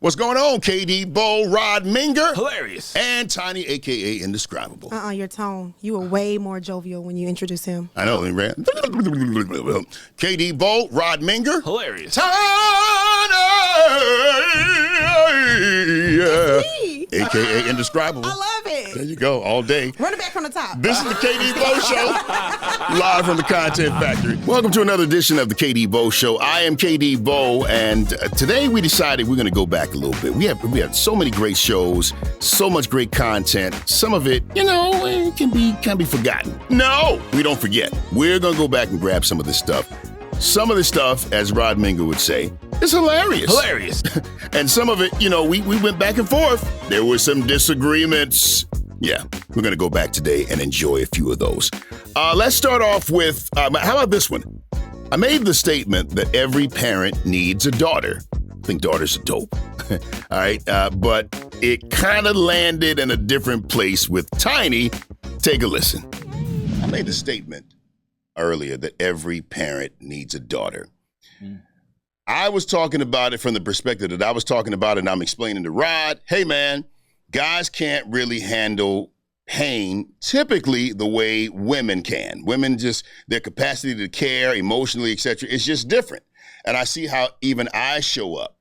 What's going on? KD, Bo, Rod Minger. Hilarious. And Tiny, a.k.a. Indescribable. Your tone. You were way more jovial when you introduced him. I know. KD, Bo, Rod Minger. Hilarious. Tiny, a.k.a. Indescribable. I love it. There you go, all day. Run it back from the top. This is the KD Bo Show, live from the Content Factory. Welcome to another edition of the KD Bo Show. I am KD Bo, and today we decided we're going to go back a little bit. We have so many great shows, so much great content. Some of it, it can be forgotten. No, we don't forget. We're going to go back and grab some of this stuff. Some of the stuff, as Rod Minger would say, is hilarious. Hilarious. And some of it, we went back and forth. There were some disagreements. Yeah, we're going to go back today and enjoy a few of those. Let's start off with, how about this one? I made the statement that every parent needs a daughter. I think daughters are dope. All right, but it kind of landed in a different place with Tiny. Take a listen. I made the statement earlier that every parent needs a daughter. I was talking about it from the perspective that I was talking about it, and I'm explaining to Rod, hey man, guys can't really handle pain typically the way women can. Women just, their capacity to care emotionally, etc., is just different. And I see how even I show up.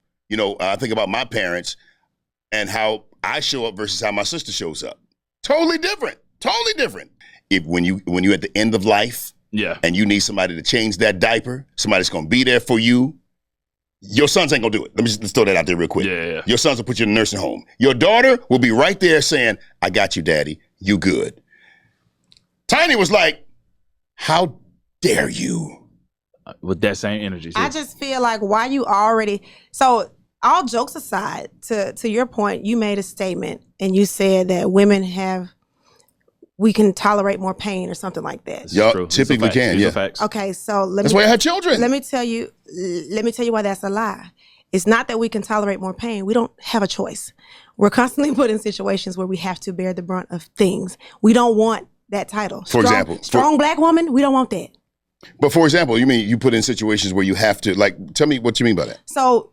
I think about my parents and how I show up versus how my sister shows up. Totally different. Totally different. When you're at the end of life, yeah, and you need somebody to change that diaper, somebody's gonna be there for you. Your sons ain't gonna do it. Let's throw that out there real quick. Yeah. Your sons will put you in a nursing home. Your daughter will be right there saying, I got you, daddy. You good. Tiny was like, how dare you? With that same energy. Too. I just feel like why you already... So all jokes aside, to your point, you made a statement and you said that women we can tolerate more pain or something like that. Y'all typically can, yeah. Facts. Okay, so that's why I had children. Let me tell you why that's a lie. It's not that we can tolerate more pain. We don't have a choice. We're constantly put in situations where we have to bear the brunt of things. We don't want that title. For example. Strong black woman, we don't want that. But for example, you mean you put in situations where you have to, tell me what you mean by that. So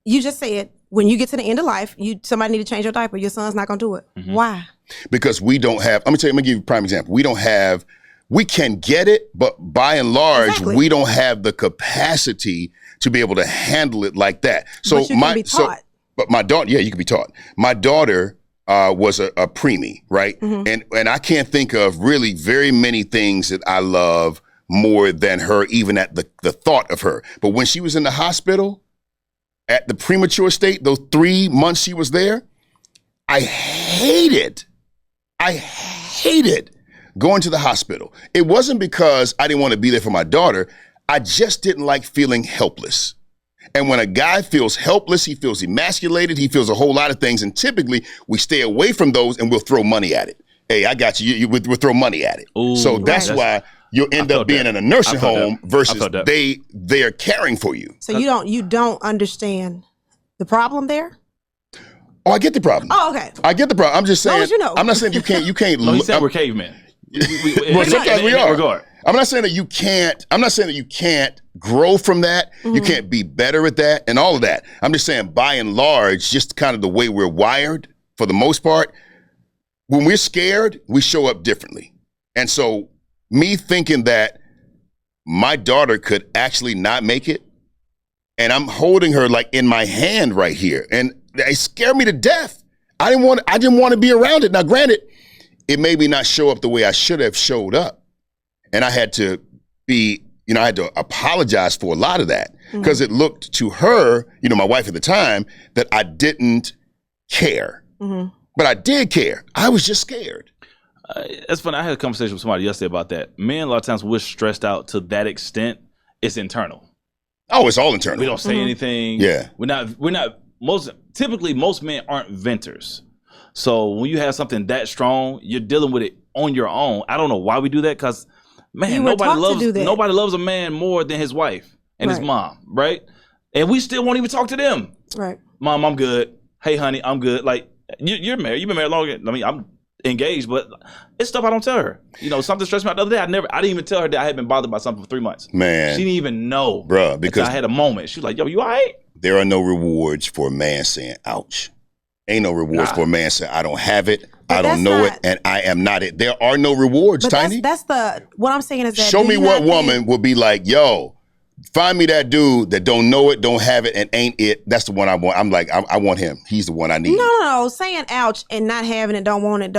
you just said, when you get to the end of life, somebody need to change your diaper. Your son's not going to do it. Mm-hmm. Why? Because we don't have, I'm going to give you a prime example. We can get it, but by and large, we don't have the capacity to be able to handle it like that. So but you can be taught. But my daughter, yeah, you can be taught. My daughter was a preemie, right? Mm-hmm. And I can't think of really very many things that I love more than her, even at the thought of her. But when she was in the hospital, at the premature state, those 3 months she was there, I hated going to the hospital. It wasn't because I didn't want to be there for my daughter. I just didn't like feeling helpless. And when a guy feels helpless, he feels emasculated, he feels a whole lot of things. And typically we stay away from those and we'll throw money at it. Hey, I got you. We'll throw money at it. Ooh, so that's why you'll end up being in a nursing home versus they're caring for you. So you don't understand the problem there? Oh, I get the problem. Oh, okay. I get the problem. I'm just saying. I'm not saying you can't. No, he said we're cavemen. Well, sometimes we are. I'm not saying that you can't. I'm not saying that you can't grow from that. Mm-hmm. You can't be better at that and all of that. I'm just saying, by and large, just kind of the way we're wired, for the most part, when we're scared, we show up differently. And so, me thinking that my daughter could actually not make it, and I'm holding her in my hand right here, and it scared me to death. I didn't want to be around it. Now, granted, it made me not show up the way I should have showed up. And I had to I had to apologize for a lot of that because it looked to her, my wife at the time, that I didn't care. Mm-hmm. But I did care. I was just scared. That's funny. I had a conversation with somebody yesterday about that. Men, a lot of times, we're stressed out to that extent. It's internal. Oh, it's all internal. We don't say anything. Yeah. Typically, most men aren't venters. So when you have something that strong, you're dealing with it on your own. I don't know why we do that because, man, nobody loves a man more than his wife and his mom, right? And we still won't even talk to them. Right. Mom, I'm good. Hey, honey, I'm good. You're married. You've been married longer. I mean, I'm engaged, but it's stuff I don't tell her. Something stressed me out the other day. I didn't even tell her that I had been bothered by something for 3 months. Man. She didn't even know. Bruh, because I had a moment. She was like, yo, you all right? there are no rewards for a man saying, ouch. Ain't no rewards for a man saying, I don't have it, I don't know it, and I am not it. There are no rewards, Tiny. What I'm saying is that. Show me what woman will be like, yo, find me that dude that don't know it, don't have it, and ain't it. That's the one I want. I'm like, I want him. He's the one I need. No. Saying ouch and not having it, don't want it,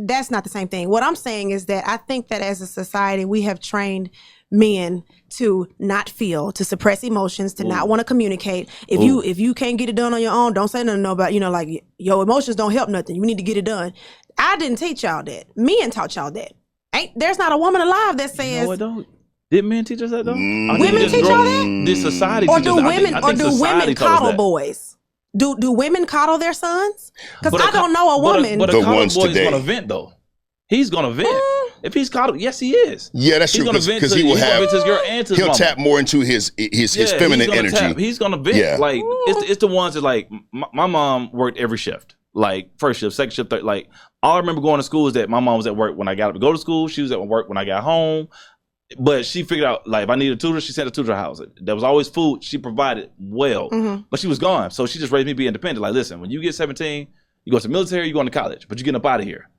that's not the same thing. What I'm saying is that I think that as a society, we have trained men to not feel, to suppress emotions, to not want to communicate. If you can't get it done on your own, don't say nothing about, like your emotions don't help nothing. You need to get it done. I didn't teach y'all that. Men taught y'all that. There's not a woman alive that says. No, it don't. Did men teach us that though? Women teach y'all that? Did society or teach do us women that? or do women coddle boys? Do women coddle their sons? Because I don't know a woman. But a coddle boy is gonna vent though. He's gonna vent. If he's coddled, yes, he is. Yeah, that's true. Because he will have. His girl and his he'll mama. tap more into his feminine energy. He's gonna vent. Yeah. Like it's the ones that like my mom worked every shift. Like first shift, second shift, third. Like all I remember going to school is that my mom was at work when I got up to go to school. She was at work when I got home. But she figured out, like, if I needed a tutor, she sent a tutor to the house. There was always food. She provided well. But she was gone. So she just raised me to be independent. Like, listen, when you get 17, you go to the military, you go into college. But you're getting up out of here.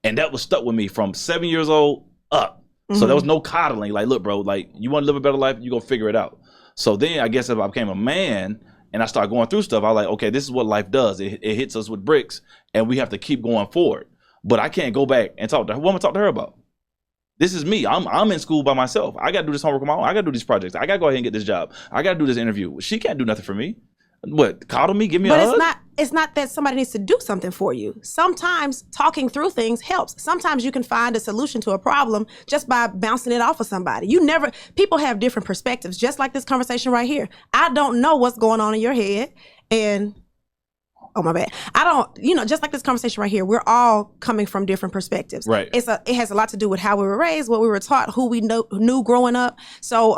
And that was stuck with me from 7 years old up. So there was no coddling. Like, look, bro, like, you want to live a better life, you go figure it out. So then I guess if I became a man and I started going through stuff, I was like, okay, this is what life does. It hits us with bricks, and we have to keep going forward. But I can't go back and talk to her. What am I talk to her about? This is me. I'm in school by myself. I got to do this homework on my own. I got to do these projects. I got to go ahead and get this job. I got to do this interview. She can't do nothing for me. What, coddle me, give me a hug? But it's not that somebody needs to do something for you. Sometimes talking through things helps. Sometimes you can find a solution to a problem just by bouncing it off of somebody. People have different perspectives, just like this conversation right here. I don't know what's going on in your head, and oh, my bad. I don't, just like this conversation right here, we're all coming from different perspectives. Right. It has a lot to do with how we were raised, what we were taught, who we knew growing up. So,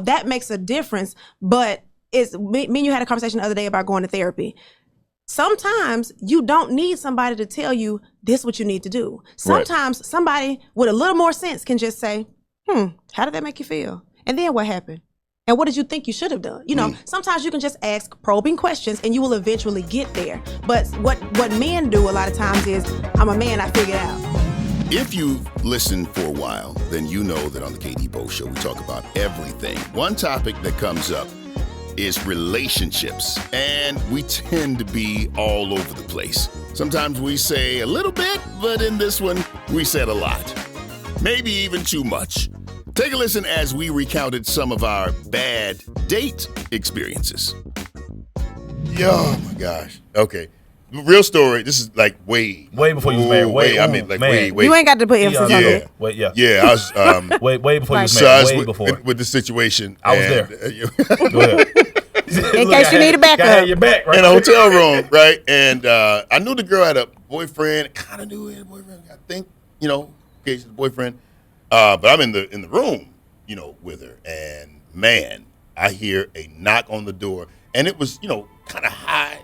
that makes a difference. But me and you had a conversation the other day about going to therapy. Sometimes you don't need somebody to tell you this is what you need to do. Sometimes somebody with a little more sense can just say, how did that make you feel? And then what happened? And what did you think you should have done? Sometimes you can just ask probing questions and you will eventually get there. But what men do a lot of times is, I'm a man, I figure it out. If you've listened for a while, then you know that on the KD Bo Show, we talk about everything. One topic that comes up is relationships, and we tend to be all over the place. Sometimes we say a little bit, but in this one, we said a lot. Maybe even too much. Take a listen as we recounted some of our bad date experiences. Oh my gosh. Okay. Real story. This is like way before you was married. Way. You ain't got to put emphasis on it. Yeah, I was way before you was married. So way before. With the situation. I was there. Go ahead. In case you need a backup. Got your back, right? In a hotel room, right? And I knew the girl had a boyfriend. Kind of knew he had a boyfriend. I think, okay, she's a boyfriend. But I'm in the room, with her, and man, I hear a knock on the door, and it was, kind of high,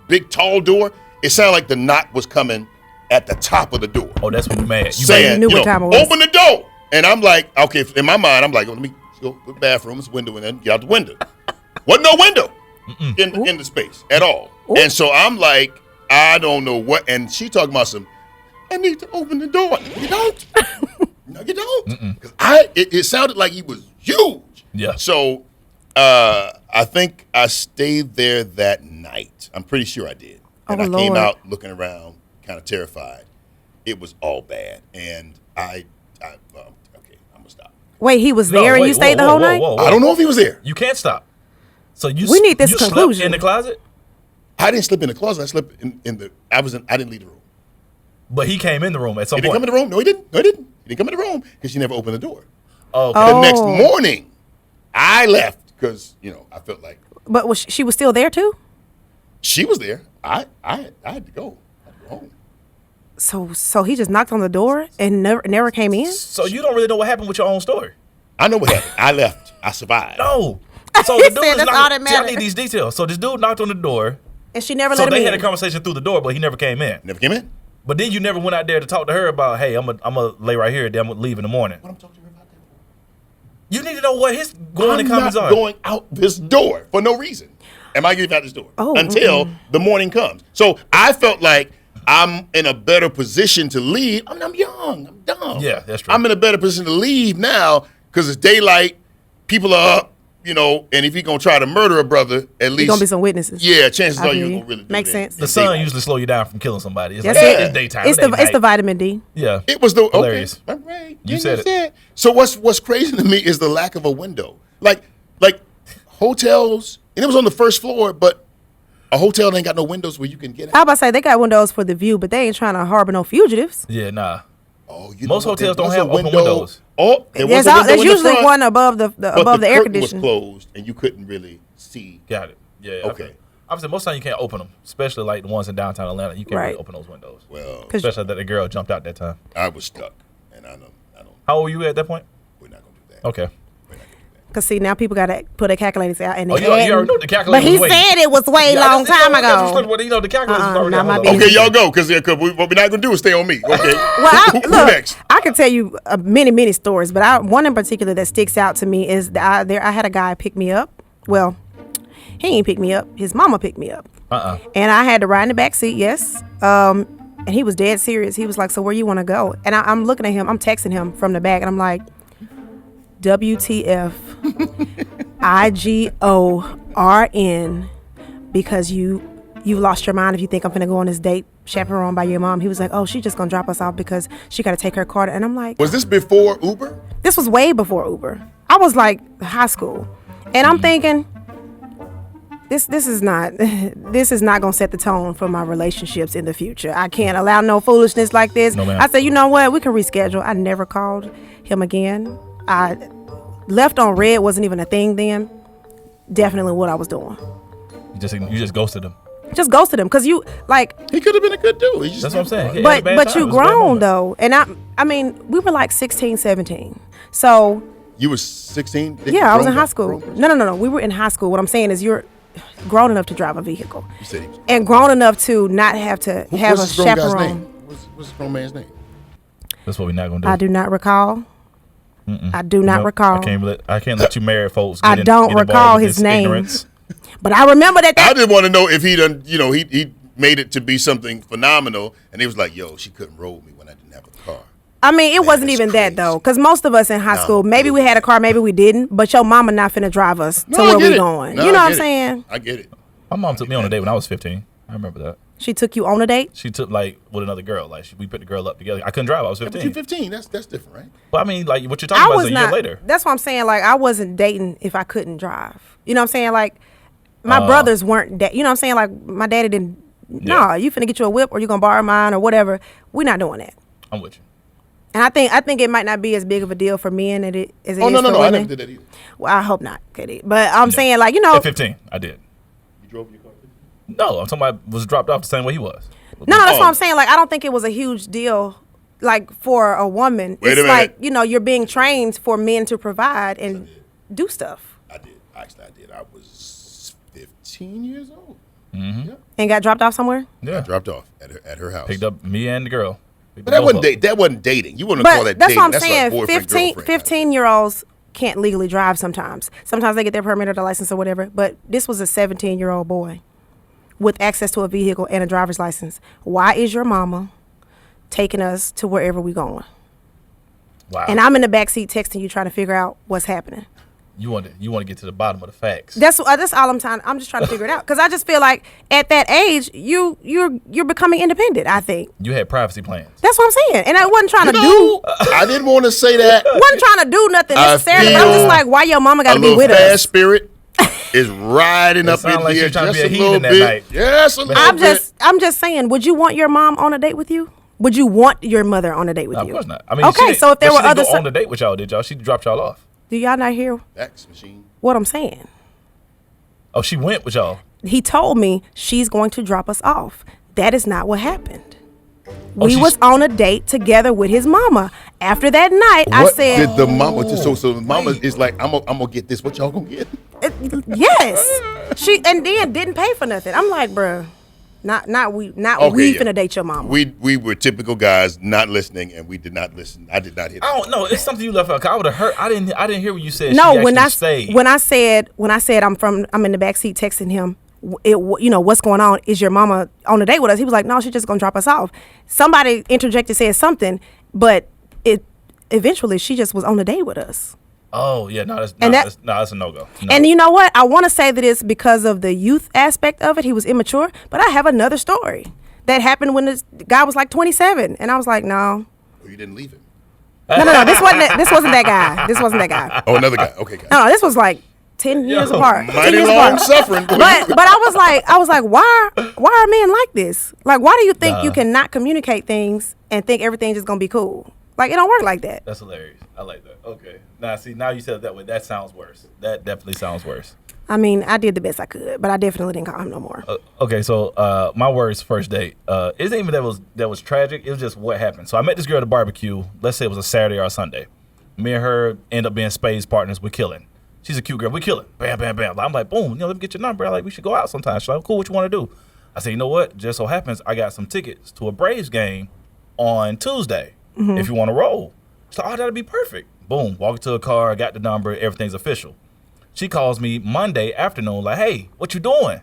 big, tall door. It sounded like the knock was coming at the top of the door. Oh, that's when you mad. Saying, what time it was. Open the door. And I'm like, okay, in my mind, I'm like, let me go to the bathroom, it's a window, and then get out the window. Wasn't no window in the space at all. Ooh. And so I'm like, I don't know what, and she talking about I need to open the door. You don't. No, you don't. Because it sounded like he was huge. Yeah. So I think I stayed there that night. I'm pretty sure I did. And I came out looking around, kind of terrified. It was all bad. And okay, I'm going to stop. Wait, he was there and you stayed the whole night? Whoa. I don't know if he was there. You can't stop. So we need this conclusion. Slept in the closet? I didn't sleep in the closet. I slept I didn't leave the room. But he came in the room at some point. He didn't come in the room. No, he didn't. He didn't come in the room because she never opened the door. Oh, okay. The next morning, I left because, I felt like. But she was still there too? She was there. I had to go. I had to go home. So he just knocked on the door and never came in? So you don't really know what happened with your own story? I know what happened. I left. I survived. No. So the dude that's all that matters. I need these details. So this dude knocked on the door. And she never let him in. So they had a conversation through the door, but he never came in. Never came in? But then you never went out there to talk to her about, hey, I'm gonna lay right here, then I'm gonna leave in the morning. What I'm talking to her about that? You need to know what his going and comings are. I'm not going out this door for no reason. Am I getting out this door? Until the morning comes. So I felt like I'm in a better position to leave. I mean, I'm young. I'm dumb. Yeah, that's true. I'm in a better position to leave now because it's daylight. People are up, and if you're going to try to murder a brother, at least. There's going to be some witnesses. Yeah, chances are you're going to really do Makes that. sense. The sun usually slow you down from killing somebody. It's it's daytime. It's the vitamin D. Yeah. It was the hilarious. Okay, all right. You said it. So what's crazy to me is the lack of a window. Like hotels, and it was on the first floor, but a hotel ain't got no windows where you can get out. I was about to say they got windows for the view, but they ain't trying to harbor no fugitives. Yeah, nah. Oh, most hotels don't have open windows. Oh, there's usually one above the air conditioner. Was closed, and you couldn't really see. Got it. Yeah. Okay. Obviously, most times you can't open them, especially like the ones in downtown Atlanta. You can't really open those windows. Well, especially that the girl jumped out that time. I was stuck, and I don't. How old were you at that point? We're not gonna do that. Okay. Because, see, now people got to put their calculators out. And you already know the calculator. But he said it was way long time ago. The calculator was already out. Okay, y'all go, because what we're not going to do is stay on me. Okay. Well, who next? I can tell you many, many stories, but one in particular that sticks out to me is I had a guy pick me up. Well, he ain't pick me up. His mama picked me up. And I had to ride in the back seat, yes. And he was dead serious. He was like, so where you want to go? And I'm looking at him. I'm texting him from the back, and I'm like, WTF IGORN, because you lost your mind if you think I'm finna go on this date chaperoned by your mom. He was like, oh, she's just gonna drop us off because she gotta take her car. And I'm like, was this before Uber? This was way before Uber. I was like high school, and I'm thinking this is not gonna set the tone for my relationships in the future. I can't allow no foolishness like this. No, I said, you know what, we can reschedule. I never called him again. I left on red wasn't even a thing then. Definitely what I was doing. You just ghosted him. Just ghosted him because he could have been a good dude. That's what I'm saying. But you grown though, and I mean we were like 16, 17. So you were 16? Yeah, I was in high school. No. We were in high school. What I'm saying is you're grown enough to drive a vehicle, and grown enough to not have to have a chaperone. What's the grown man's name? That's what we're not gonna do. I do not recall. I do not recall. I can't let you marry folks. I don't recall his name. Ignorance. But I remember that. I didn't want to know if he done. He made it to be something phenomenal, and he was like, "Yo, she couldn't roll me when I didn't have a car." I mean, it wasn't even that though, because most of us in high school, maybe we had a car, maybe we didn't. But your mama not finna drive us to where we going. You know what I'm saying? I get it. My mom took me on a date when I was 15. I remember that. She took you on a date? She took with another girl. We put the girl up together. I couldn't drive. I was 15. But you're 15. That's different, right? Well, I mean, what you're talking about is a year later. That's what I'm saying. I wasn't dating if I couldn't drive. You know what I'm saying? My brothers weren't that. You know what I'm saying? My daddy didn't. Yeah. No, you finna get you a whip or you gonna borrow mine or whatever. We're not doing that. I'm with you. And I think it might not be as big of a deal for men as it is for women. No, I never did that either. Well, I hope not, Katie. But I'm saying At 15, I did. You drove your car? No, I'm talking about was dropped off the same way he was. No, that's what I'm saying. I don't think it was a huge deal, for a woman. Wait a minute. You're being trained for men to provide and do stuff. I did. Actually, I did. I was 15 years old. Mm-hmm. Yep. And got dropped off somewhere? Yeah. I dropped off at her house. Picked up me and the girl. But that wasn't dating. You wouldn't call that dating. That's what I'm saying. 15, 15-year-olds can't legally drive sometimes. Sometimes they get their permit or their license or whatever. But this was a 17-year-old boy with access to a vehicle and a driver's license. Why is your mama taking us to wherever we going? Wow. And I'm in the backseat texting you, trying to figure out what's happening. You want to get to the bottom of the facts. That's all I'm just trying to figure it out, because I just feel like at that age you're becoming independent. I think you had privacy plans. That's what I'm saying, and I wasn't trying to do. I didn't want to say that. Wasn't trying to do nothing necessarily, but I'm just like, why your mama got to be with us? Fast spirit is riding up in here just a little bit. Yes, a little bit. I'm just saying, would you want your mom on a date with you? Would you want your mother on a date with you? Of course not. I mean, okay, so if there were other on the date with y'all, did y'all? She dropped y'all off. Do y'all not hear what I'm saying? Oh, she went with y'all. He told me she's going to drop us off. That is not what happened. We was on a date together with his mama. After that night, I said, did the mama do? So the mama is like, I'm gonna get this. What y'all gonna get? Yes. She and then didn't pay for nothing. I'm like, bruh. We finna date your mama. We were typical guys not listening, and we did not listen. I did not hear that. I don't know. It's something you left out. I would have heard. I didn't hear what you said. No, when I said I'm in the backseat texting him, what's going on? Is your mama on a date with us? He was like, no, she's just gonna drop us off. Somebody interjected, said something, but eventually she just was on a date with us. Oh yeah, that's a no-go. No. And you know what? I want to say that it's because of the youth aspect of it. He was immature, but I have another story that happened when this guy was like 27, and I was like, no. Oh, you didn't leave him. No. This wasn't that guy. This wasn't that guy. Oh, another guy. Okay. Guys. No, this was like 10 years apart. Mighty long suffering. But I was like, why are men like this? Like, why do you think you cannot communicate things and think everything's just gonna be cool? Like, it don't work like that. That's hilarious. I like that. Okay. Now you said it that way. That sounds worse. That definitely sounds worse. I mean, I did the best I could, but I definitely didn't call him no more. Okay, so my worst first date. It isn't even that was tragic. It was just what happened. So I met this girl at a barbecue. Let's say it was a Saturday or a Sunday. Me and her end up being spades partners. We're killing. She's a cute girl. We're killing. Bam, bam, bam. I'm like, boom. Let me get your number. Like, we should go out sometime. She's like, cool. What you want to do? I said, you know what? Just so happens I got some tickets to a Braves game on Tuesday. Mm-hmm. If you want to roll. So, that'd be perfect. Boom, walk to a car, got the number, everything's official. She calls me Monday afternoon, like, hey, what you doing?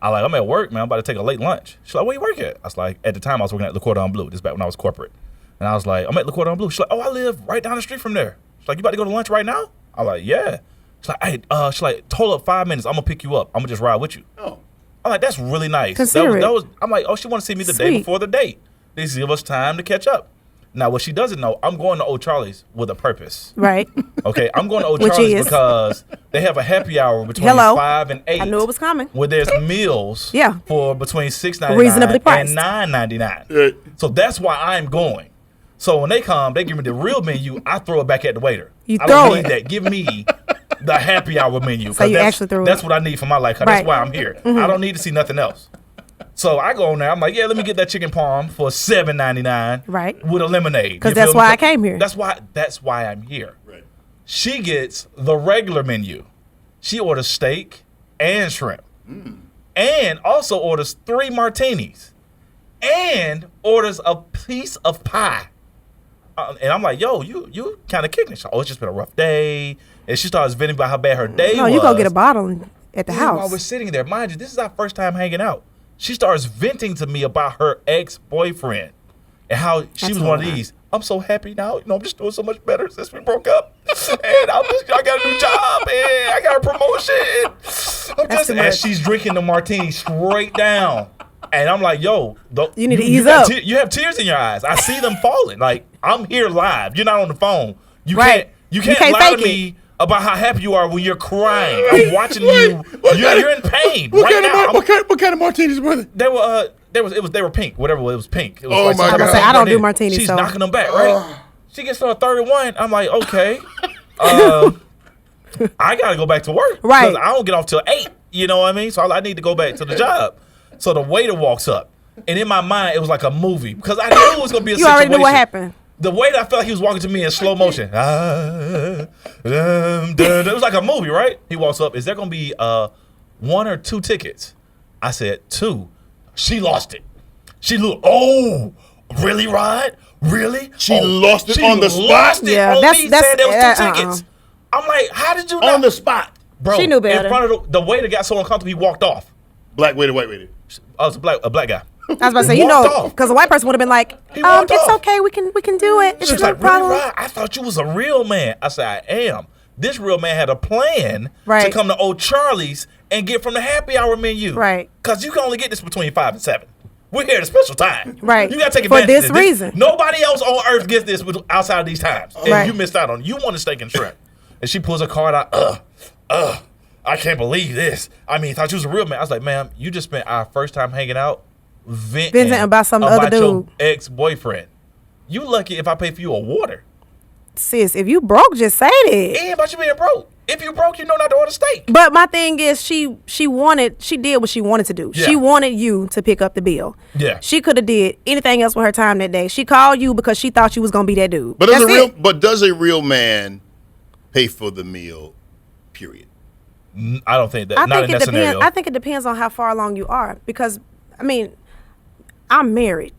I'm at work, man. I'm about to take a late lunch. She's like, where you work at? I was like, at the time, I was working at Le Cordon Bleu. This is back when I was corporate. And I was like, I'm at Le Cordon Bleu. She's like, oh, I live right down the street from there. She's like, you about to go to lunch right now? I'm like, yeah. She's like, hey, she's like, hold up 5 minutes. I'm going to pick you up. I'm going to just ride with you. Oh. I'm like, that's really nice. I'm like, oh, she want to see me the day before the date. This give us time to catch up. Now, what she doesn't know, I'm going to Old Charlie's with a purpose. Right. Okay, I'm going to Old Charlie's because they have a happy hour between 5 and 8. I knew it was coming. Where there's meals for between $6.99 reasonably priced and $9.99. So that's why I'm going. So when they come, they give me the real menu. I throw it back at the waiter. I don't need that. Give me the happy hour menu. So you actually threw it. That's what I need for my life. That's why I'm here. Mm-hmm. I don't need to see nothing else. So I go in there. I'm like, yeah, let me get that chicken parm for $7.99. Right. With a lemonade. Because that's why I came here. That's why I'm here. Right. She gets the regular menu. She orders steak and shrimp. And also orders 3 martinis. And orders a piece of pie. And I'm like, yo, you kind of kicking it. Oh, it's just been a rough day. And she starts venting about how bad her day was. No, you go get a bottle at the house. While we're sitting there, mind you, this is our first time hanging out. She starts venting to me about her ex-boyfriend and how she was one of these. I'm so happy now. I'm just doing so much better since we broke up. And I got a new job and I got a promotion. And she's drinking the martini straight down. And I'm like, yo, you need to ease up. You have tears in your eyes. I see them falling. Like, I'm here live. You're not on the phone. You can't lie to me about how happy you are when you're crying. I'm watching you. You're in pain now. What kind of martinis were they? They were pink. Whatever it was pink. It was oh my God! I don't do martinis. She's knocking them back, right? She gets to a third one. I'm like, okay, I gotta go back to work, right? I don't get off till 8. You know what I mean? So I need to go back to the job. So the waiter walks up, and in my mind, it was like a movie because I knew it was gonna be a situation. You already knew what happened. The way that I felt like he was walking to me in slow motion. It was like a movie, right? He walks up. Is there going to be 1 or 2 tickets? I said 2. She lost it. She looked, really, Rod? Really? She lost it on the spot? Yeah, on me said there was 2 tickets. I'm like, how did you know? On the spot. Bro, she knew better. In front of the waiter got so uncomfortable, he walked off. Black waiter, white waiter? Oh, it's a black guy. I was about to say, because a white person would have been like, it's okay, we can do it. It's no problem. Really, I thought you was a real man. I said, I am. This real man had a plan to come to Old Charlie's and get from the happy hour menu. Right. Because you can only get this between 5 and 7. We're here at a special time. Right. You got to take advantage of this. For this reason. Nobody else on earth gets this outside of these times. And you missed out on it. You want a steak and shrimp. And she pulls her card out. I can't believe this. I thought you was a real man. I was like, ma'am, you just spent our first time hanging out venting about some other dude. Your ex-boyfriend. You lucky if I pay for you a water. Sis, if you broke, just say that. It ain't about you being broke. If you broke, you know not to order steak. But my thing is, she did what she wanted to do. Yeah. She wanted you to pick up the bill. Yeah. She could have did anything else with her time that day. She called you because she thought you was gonna be that dude. But does a real man pay for the meal? Period. I don't think that. Not in that scenario. I think it depends on how far along you are. Because I'm married.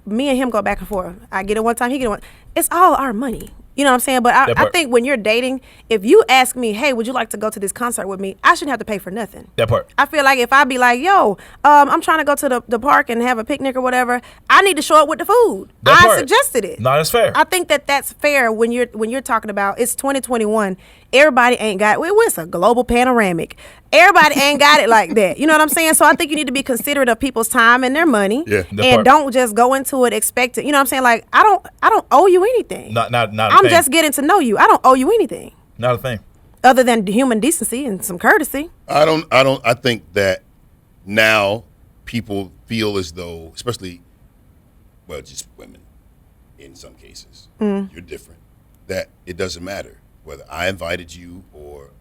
Me and him go back and forth. I get it one time, he get it one. It's all our money. You know what I'm saying? But I think when you're dating, if you ask me, hey, would you like to go to this concert with me? I shouldn't have to pay for nothing. That part. I feel like if I be like, yo, I'm trying to go to the park and have a picnic or whatever, I need to show up with the food. I suggested it. No, that's fair. I think that's fair when you're talking about it's 2021. Everybody ain't got it's a global panoramic. Everybody ain't got it like that. You know what I'm saying? So I think you need to be considerate of people's time and their money. Yeah. And don't just go into it expecting. You know what I'm saying? Like I don't owe you anything. Not I'm just getting to know you. I don't owe you anything. Not a thing. Other than human decency and some courtesy. I think that now people feel as though, especially, well, just women in some cases, you're different, that it doesn't matter whether I invited you or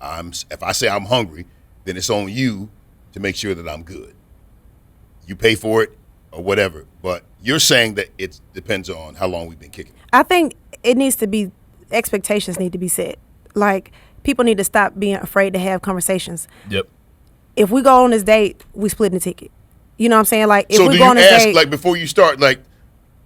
if I say I'm hungry, then it's on you to make sure that I'm good. You pay for it or whatever, but you're saying that it depends on how long we've been kicking. I think it needs to be, expectations need to be set. Like, people need to stop being afraid to have conversations. Yep. If we go on this date, we splitting the ticket. You know what I'm saying? Like, if so we do go you on this ask, date, like, before you start, like,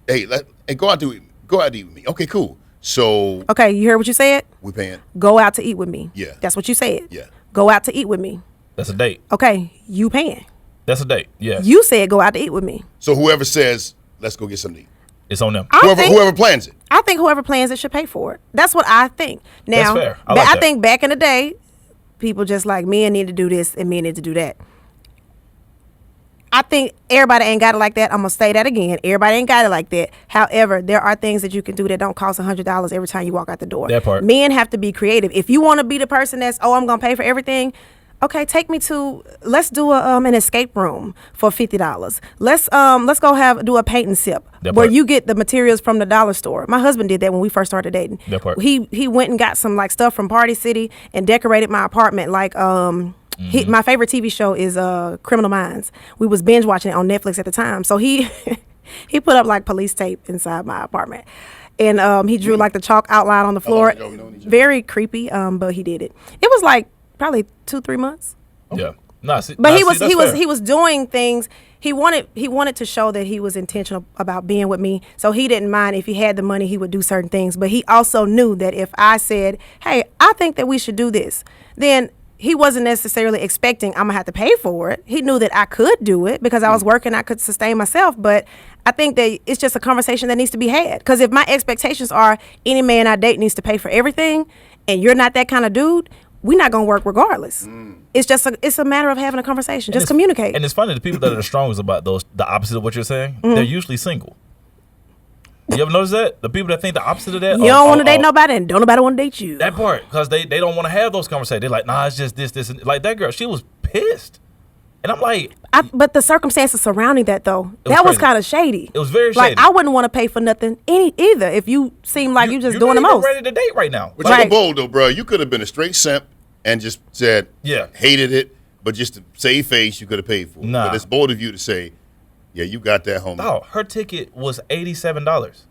hey, go out to eat with me. Okay, cool. So okay, you heard what you said? we paying. Go out to eat with me. Yeah. That's what you said. Yeah. Go out to eat with me. That's a date. Okay, you paying. That's a date. Yeah. You said go out to eat with me. So whoever says, let's go get something to eat. It's on them. Whoever plans it. I think whoever plans it should pay for it. That's what I think. Now, That's fair. I think back in the day, people just like, men need to do this and men need to do that. I think everybody ain't got it like that. I'm going to say that again. Everybody ain't got it like that. However, there are things that you can do that don't cost $100 every time you walk out the door. That part. Men have to be creative. If you want to be the person that's, I'm going to pay for everything, okay, take me to, let's do an escape room for $50. Let's go do a paint and sip where you get the materials from the dollar store. My husband did that when we first started dating. That part. He went and got some like stuff from Party City and decorated my apartment like my favorite TV show is Criminal Minds. We was binge watching it on Netflix at the time. So he put up like police tape inside my apartment. And he drew like the chalk outline on the floor. Very creepy, but he did it. It was like probably 2-3 months. Yeah. He was doing things. He wanted to show that he was intentional about being with me. So he didn't mind if he had the money, he would do certain things. But he also knew that if I said, hey, I think that we should do this, then he wasn't necessarily expecting I'm gonna have to pay for it. He knew that I could do it because I was working, I could sustain myself. But I think that it's just a conversation that needs to be had. Because if my expectations are any man I date needs to pay for everything, and you're not that kind of dude, we're not gonna work regardless. It's just it's a matter of having a conversation. Just communicate. And it's funny, the people that are the strongest about the opposite of what you're saying, they're usually single. You ever notice that? The people that think the opposite of that, you don't want to date nobody, and don't nobody want to date you. That part, because they don't want to have those conversations. They're like, nah, it's just this, and like that girl, she was pissed, and I'm like, but the circumstances surrounding that though, that was kind of shady. It was very like shady. I wouldn't want to pay for nothing either if you seem like you just doing the most. You're ready to date right now. But you're bold though, bro. You could have been a straight simp and just said, hated it, but just to save face, you could have paid for it. Nah. But it's bold of you to say, yeah, you got that, homie. Oh, her ticket was $87.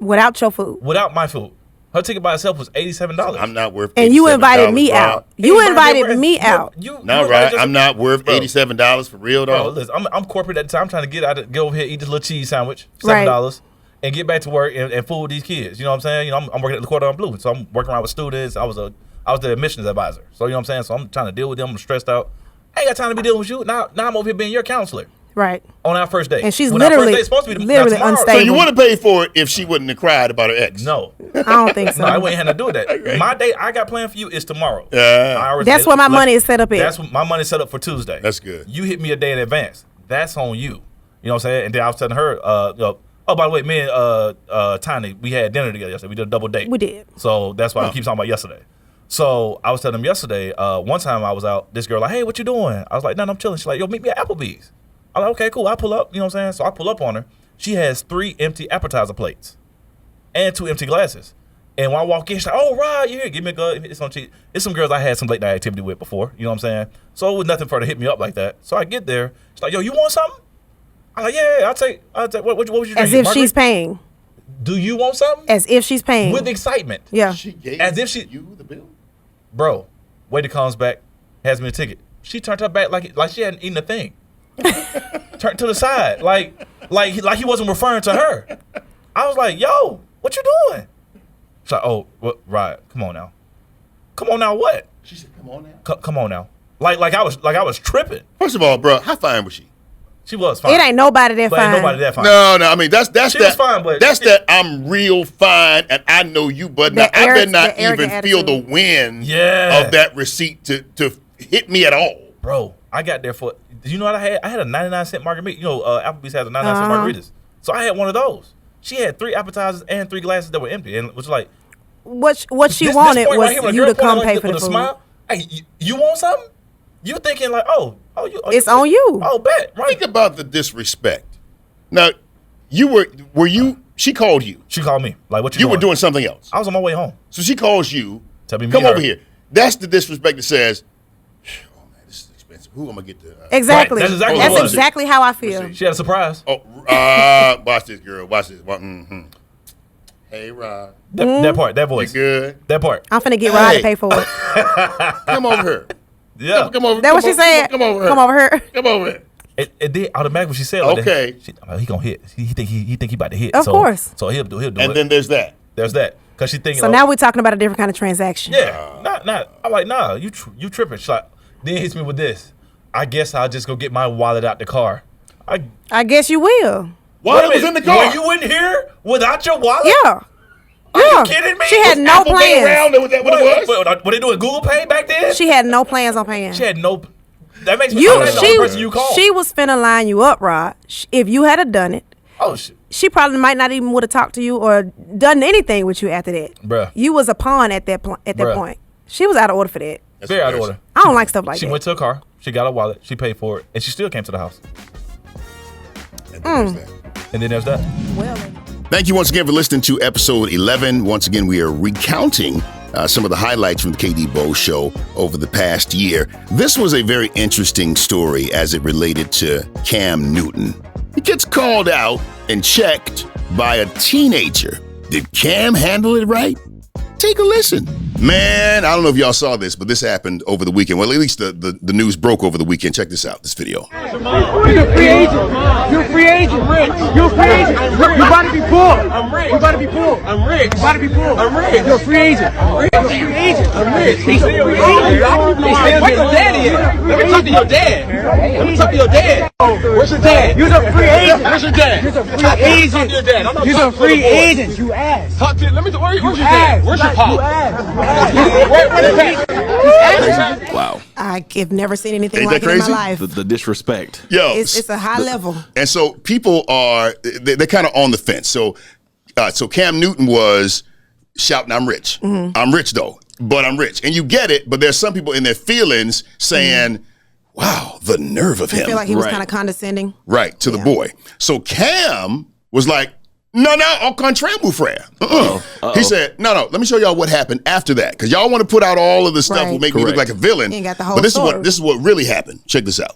Without your food. Without my food. Her ticket by itself was $87. I'm not worth $87. And you invited me out. You invited me out. No, right. I'm not worth $87 for real, though. Bro, listen, I'm corporate at the time. I'm trying to get over here, eat this little cheese sandwich, $7, and get back to work and fool with these kids. You know what I'm saying? You know, I'm working at the Quarter on Blue, so I'm working around with students. I was the admissions advisor. So, you know what I'm saying? So I'm trying to deal with them. I'm stressed out. I ain't got time to be dealing with you. Now I'm over here being your counselor. Right. On our first date. And she's when literally, our first date's supposed to be unstable. So you would have paid for it if she wouldn't have cried about her ex? No. I don't think so. No, I wouldn't have to do with that. Okay. My date I got planned for you is tomorrow. That's what my money is set up in. That's what my money is set up for Tuesday. That's good. You hit me a day in advance. That's on you. You know what I'm saying? And then I was telling her, oh, by the way, me and Tiny, we had dinner together yesterday. We did a double date. We did. So that's why we keep talking about yesterday. So I was telling them yesterday, one time I was out, this girl like, hey, what you doing? I was like, nothing, I'm chilling. She's like, yo, meet me at Applebee's. I'm like, okay, cool. I pull up, you know what I'm saying? So I pull up on her. She has 3 empty appetizer plates and 2 empty glasses. And when I walk in, she's like, oh, Rod, you here. Give me a gun. It's some girls I had some late night activity with before, you know what I'm saying? So it was nothing for her to hit me up like that. So I get there. She's like, yo, you want something? I'm like, yeah, I'll take, what would you drink? As if she's paying. Do you want something? As if she's paying. With excitement. Yeah. She gave as if you the bill? Bro, waiter comes back, has me a ticket. She turned her back like she hadn't eaten a thing. Turned to the side, like he wasn't referring to her. I was like, yo, what you doing? She's like, oh, what, right, come on now. Come on now, what? She said, come on now. Come on now. Like I was tripping. First of all, bro, how fine was she? She was fine. It ain't nobody that fine. No, I mean that's she was fine, but that's that I'm real fine and I know you, but now I better not even feel the wind of that receipt to hit me at all. Bro, I got there for. Did you know what I had? I had a 99-cent margarita. You know, Applebee's has a 99-cent margaritas. So I had one of those. She had 3 appetizers and 3 glasses that were empty, and it was like, what she wanted was you to come pay for the food. Smile, hey, you want something? You thinking like, it's on you. Oh, bet. Right. Think about the disrespect. Now, were you? She called you. She called me. Like, what you doing? You were doing something else. I was on my way home. So she calls you. Tell me, come over here. That's the disrespect that says, oh man, this is expensive. Who am I gonna get to? Exactly. Right. That's exactly how I feel. She had a surprise. Oh, watch this, girl. Watch this. Mm-hmm. Hey, Rod. That part. That voice. You good? That part. I'm finna get Rod to pay for it. Come over here. Yeah. Come over. That what she said? Come over here. Come over here. Come over here. It did automatically when she said like okay. He gonna hit. He think he about to hit. Of course. So he'll do it. And then there's that. There's that. Cause she thinking. So now we're talking about a different kind of transaction. Yeah. Not. I'm like, nah. You tripping? She's like, then hits me with this. I guess I'll just go get my wallet out the car. I guess you will. Wallet was in the car. Were you in here without your wallet? Yeah. Are you kidding me? She had no Apple plans. Pay around? Was that what it was? Were they doing Google Pay back then? She had no plans on paying. She had no. That makes me the only person you call. She was finna line you up, Rod. If you had done it, she probably might not even would have talked to you or done anything with you after that. Bruh. You was a pawn at that point. She was out of order for that. That's very out of order. I don't like stuff like that. She went to a car. She got a wallet. She paid for it, and she still came to the house. And then there's that. Well. Thank you once again for listening to episode 11. Once again, we are recounting some of the highlights from the KD Bo Show over the past year. This was a very interesting story as it related to Cam Newton. He gets called out and checked by a teenager. Did Cam handle it right? Take a listen. Man, I don't know if y'all saw this, but this happened over the weekend. Well, at least the news broke over the weekend. Check this out, this video. You're a free agent. You're a free agent. Rich. You're a free agent. You about to be poor. I'm rich. You about to be poor. I'm rich. You about to be poor. I'm rich. You're a free agent. I'm rich. You're a free agent. I'm rich. He's a free agent. Where's your daddy at? Let me talk to your dad. Let me talk to your dad. Where's your dad? You're a free agent. Where's your dad? You're a free agent. You're a free agent. You ass. Talk to. Let me. Where's your dad? Where's your pop? Wow. I've never seen anything like it in my life. The disrespect. Yo, it's a high level. And so people are, they're kind of on the fence. So Cam Newton was shouting, I'm rich. Mm-hmm. I'm rich though, but I'm rich. And you get it, but there's some people in their feelings saying, wow, the nerve of him. I feel like he was kind of condescending. Right, to the boy. So Cam was like, no, au contraire, mon frère. He said, no, let me show y'all what happened after that. Because y'all want to put out all of the stuff will make me look like a villain. You ain't got the whole but this story. is what really happened. Check this out.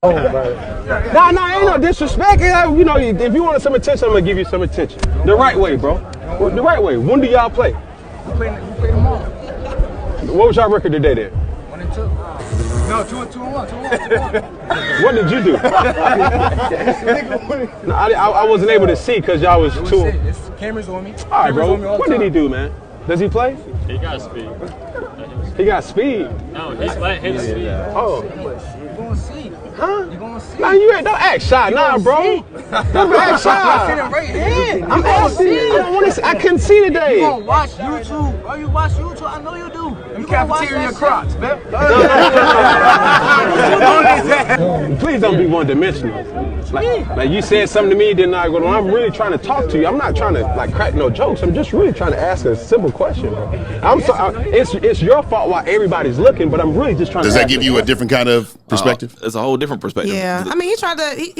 No, ain't no disrespect. You know, if you wanted some attention, I'm going to give you some attention. The right way, bro. The right way. When do y'all play? We play tomorrow. What was y'all record today then? 1-2. No, 2-1. What did you do? No, I wasn't able to see because y'all was too. Cameras on me. All right, bro. What did he do, man? Does he play? He got speed. He got speed. No, his speed. Oh. You gonna see? Huh? You gonna see? Man, don't act shy, nah, bro. Don't act shy. I'm asking you. I couldn't see today. You gonna watch YouTube? Bro, you watch YouTube? I know you do. You cafeteria crocs, man. Please don't be one-dimensional. Like you said something to me, then I go, I'm really trying to talk to you. I'm not trying to crack no jokes. I'm just really trying to ask a simple question, bro. It's your fault while everybody's looking, but I'm really just trying to ask. Does that give you a different kind of perspective? It's a whole different perspective. Yeah, I mean, he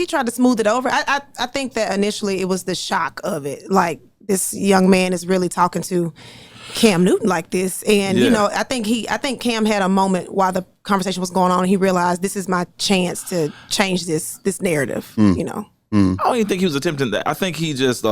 tried to smooth it over. I think that initially it was the shock of it. Like, this young man is really talking to Cam Newton like this, and you know, I think Cam had a moment while the conversation was going on. He realized this is my chance to change this narrative. You know. I don't even think he was attempting that. I think he just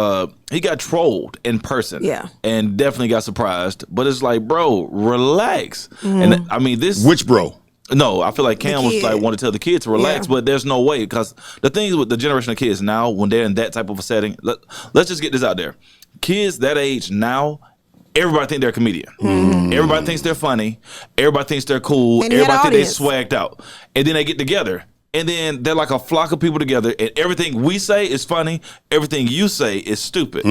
he got trolled in person. Yeah. And definitely got surprised. But it's like, bro, relax. And I mean, Which bro? No, I feel like Cam was like want to tell the kids to relax, but there's no way, because the things with the generation of kids now, when they're in that type of a setting, let's just get this out there. Kids that age now, everybody think they're a comedian. Everybody thinks they're funny. Everybody thinks they're cool. And everybody thinks they swagged out. And then they get together. And then they're like a flock of people together, and everything we say is funny. Everything you say is stupid.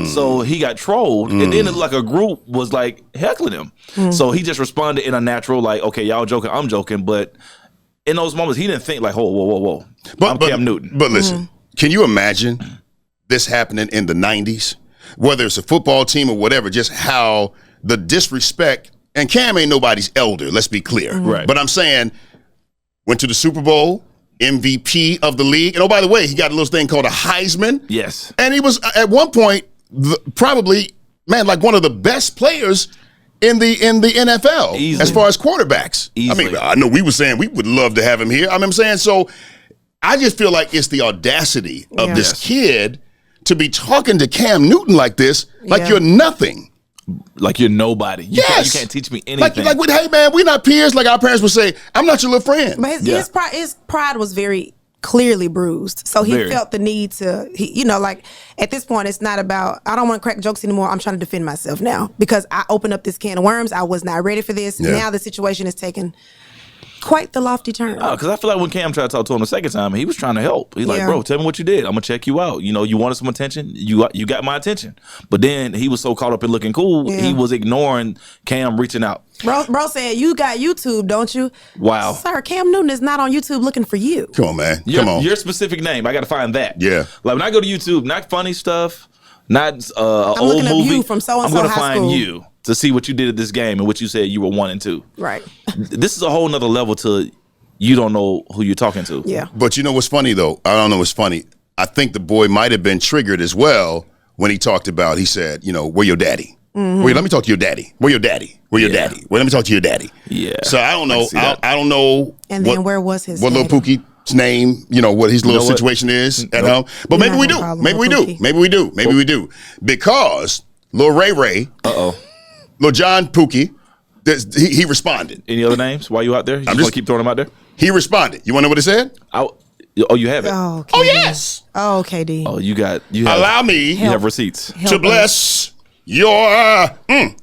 So he got trolled, and then like a group was like heckling him. So he just responded in a natural, like, okay, y'all joking, I'm joking. But in those moments, he didn't think like, whoa. I'm Cam Newton. But listen, can you imagine this happening in the 90s? Whether it's a football team or whatever, just how the disrespect, and Cam ain't nobody's elder, let's be clear. Right. But I'm saying, went to the Super Bowl, MVP of the league. And oh, by the way, he got a little thing called a Heisman. Yes. And he was at one point probably, man, like one of the best players in the NFL. Easily. As far as quarterbacks. Easily. I mean, I know we were saying we would love to have him here. I'm saying, so I just feel like it's the audacity of this kid to be talking to Cam Newton like this, like you're nothing. Like you're nobody. You can't teach me anything. Like, hey man, we're not peers. Like our parents would say, I'm not your little friend. But his pride was very clearly bruised. So he felt the need to, like at this point, it's not about, I don't want to crack jokes anymore. I'm trying to defend myself now because I opened up this can of worms. I was not ready for this. Yeah. Now the situation is taken quite the lofty turn. Because I feel like when Cam tried to talk to him the second time, he was trying to help. He's like, bro, tell me what you did. I'm going to check you out. You wanted some attention. You got my attention. But then he was so caught up in looking cool, he was ignoring Cam reaching out. Bro said, you got YouTube, don't you? Wow. Sir, Cam Newton is not on YouTube looking for you. Come on, man. Come on. Your specific name. I got to find that. Yeah. Like when I go to YouTube, not funny stuff, not I'm old looking movie. Up you from so-and-so I'm going to high find school. you to see what you did at this game and what you said you were 1 and 2. Right. This is a whole nother level to you don't know who you're talking to. Yeah. But you know what's funny, though? I don't know what's funny. I think the boy might have been triggered as well when he talked about, he said, where your daddy? Wait, let me talk to your daddy. Where your daddy? Where your daddy? Wait, let me talk to your daddy. Yeah. So I don't know. I don't know. And then where was his what daddy? Little Pookie's name, what his little situation is at home. But maybe we do. Maybe we do. Maybe we do. Maybe we do. Because Lil Ray, Lil John Pookie, he responded. Any other names while you out there? You just want to keep throwing them out there? He responded. You want to know what it said? You have it? Oh, Oh, yes. Oh, KD. Oh, you have Allow me you have receipts. to bless your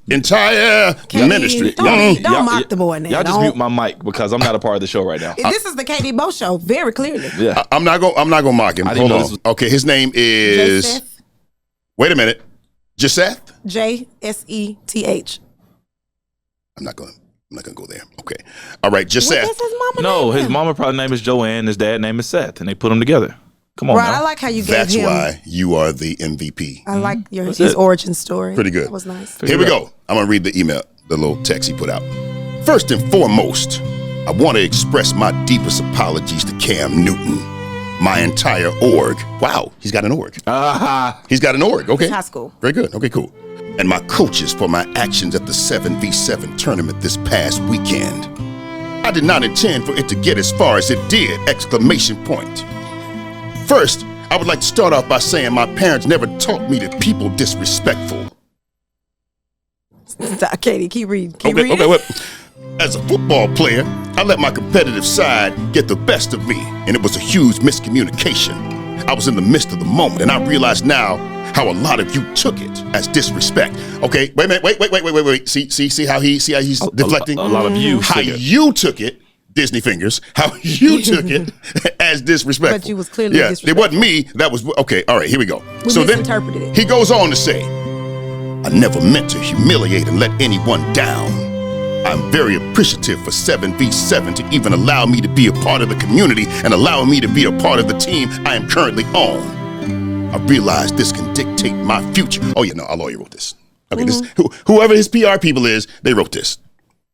entire ministry. Don't mock the boy now. Y'all just mute my mic because I'm not a part of the show right now. This is the KD Bo show, very clearly. Yeah. I'm not gonna mock him. Hold on. Okay, his name is. Joseph. Wait a minute. Joseph? J-S-E-T-H. I'm not gonna go there. Okay. All right, Joseph. What's his mama No, name? his mama probably name is Joanne. His dad name is Seth, and they put them together. Come on, Right, now. I like how you gave That's him. why you are the MVP. I like his origin story. Pretty good. That was nice. Here we go. I'm gonna read the email, the little text he put out. First and foremost, I want to express my deepest apologies to Cam Newton, my entire org. Wow, he's got an org. He's got an org. Okay. It's high school. Very good. Okay, cool. And my coaches for my actions at the 7v7 tournament this past weekend. I did not intend for it to get as far as it did! Exclamation point. First, I would like to start off by saying my parents never taught me that people disrespectful. Stop, Katie, keep reading. Okay, wait. As a football player, I let my competitive side get the best of me, and it was a huge miscommunication. I was in the midst of the moment, and I realize now how a lot of you took it as disrespect. Okay, wait a minute, wait. See how he's deflecting? A lot of you how you took it, Disney fingers, how you took it as disrespectful. But you was clearly disrespectful. It wasn't me, that was, okay, all right, here we go. We misinterpreted it. He goes on to say, I never meant to humiliate and let anyone down. I'm very appreciative for 7v7 to even allow me to be a part of the community and allowing me to be a part of the team I am currently on. I realize this can dictate my future. Oh, yeah, no, our lawyer wrote this. Okay, whoever his PR people is, they wrote this.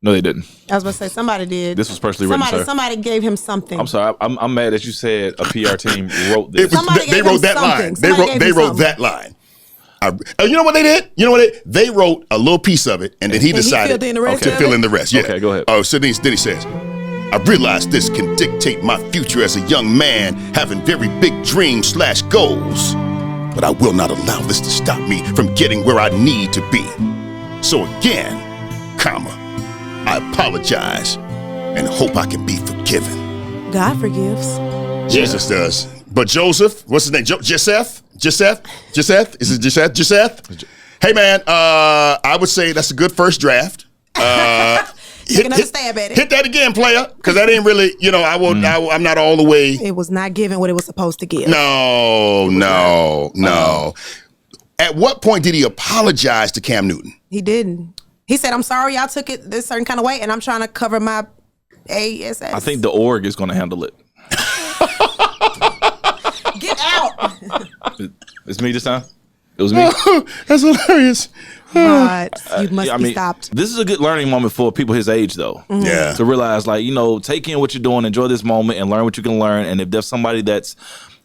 No, they didn't. I was about to say, somebody did. This was personally written, sir. Somebody gave him something. I'm sorry. I'm mad that you said a PR team wrote this. They wrote that line. They wrote that line. You know what they did? They wrote a little piece of it, and then he decided to fill in the rest. Yeah. Okay, go ahead. Oh, so then he says, I realize this can dictate my future as a young man having very big dreams / goals, but I will not allow this to stop me from getting where I need to be. So again, I apologize and hope I can be forgiven. God forgives. Jesus does. But Joseph, what's his name? Joseph? Is it Joseph? Hey, man, I would say that's a good first draft. Take another stab at it. Hit that again, player, because that ain't really, I'm not all the way. It was not giving what it was supposed to give. No. At what point did he apologize to Cam Newton? He didn't. He said, I'm sorry y'all took it this certain kind of way, and I'm trying to cover my ASS. I think the org is going to handle it. Get out. It's me this time? It was me? That's hilarious. God, you must be stopped. This is a good learning moment for people his age, though. Mm-hmm. Yeah. To realize, take in what you're doing, enjoy this moment, and learn what you can learn. And if there's somebody that's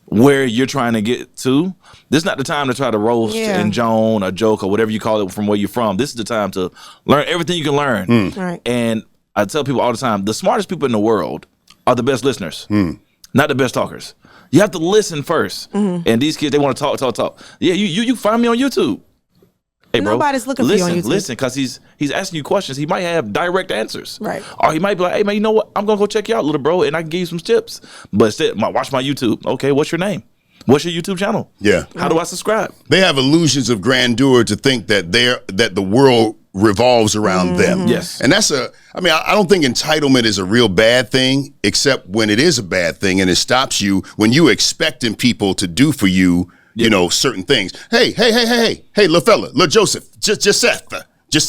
where you're trying to get to, this is not the time to try to roast and joan or joke or whatever you call it from where you're from. This is the time to learn everything you can learn. Right. And I tell people all the time, the smartest people in the world are the best listeners, not the best talkers. You have to listen first. And these kids, they want to talk. Yeah, you find me on YouTube. Hey, bro, nobody's looking for you on YouTube. Listen, because he's asking you questions. He might have direct answers. Right. Or he might be like, hey, man, you know what? I'm going to go check you out, little bro, and I can give you some tips. But instead, watch my YouTube. Okay, what's your name? What's your YouTube channel? Yeah. How do I subscribe? They have illusions of grandeur to think that the world revolves around them. Yes. And that's I don't think entitlement is a real bad thing, except when it is a bad thing and it stops you when you expecting people to do for you, certain things. Hey, little fella, little Joseph, Joseph. Is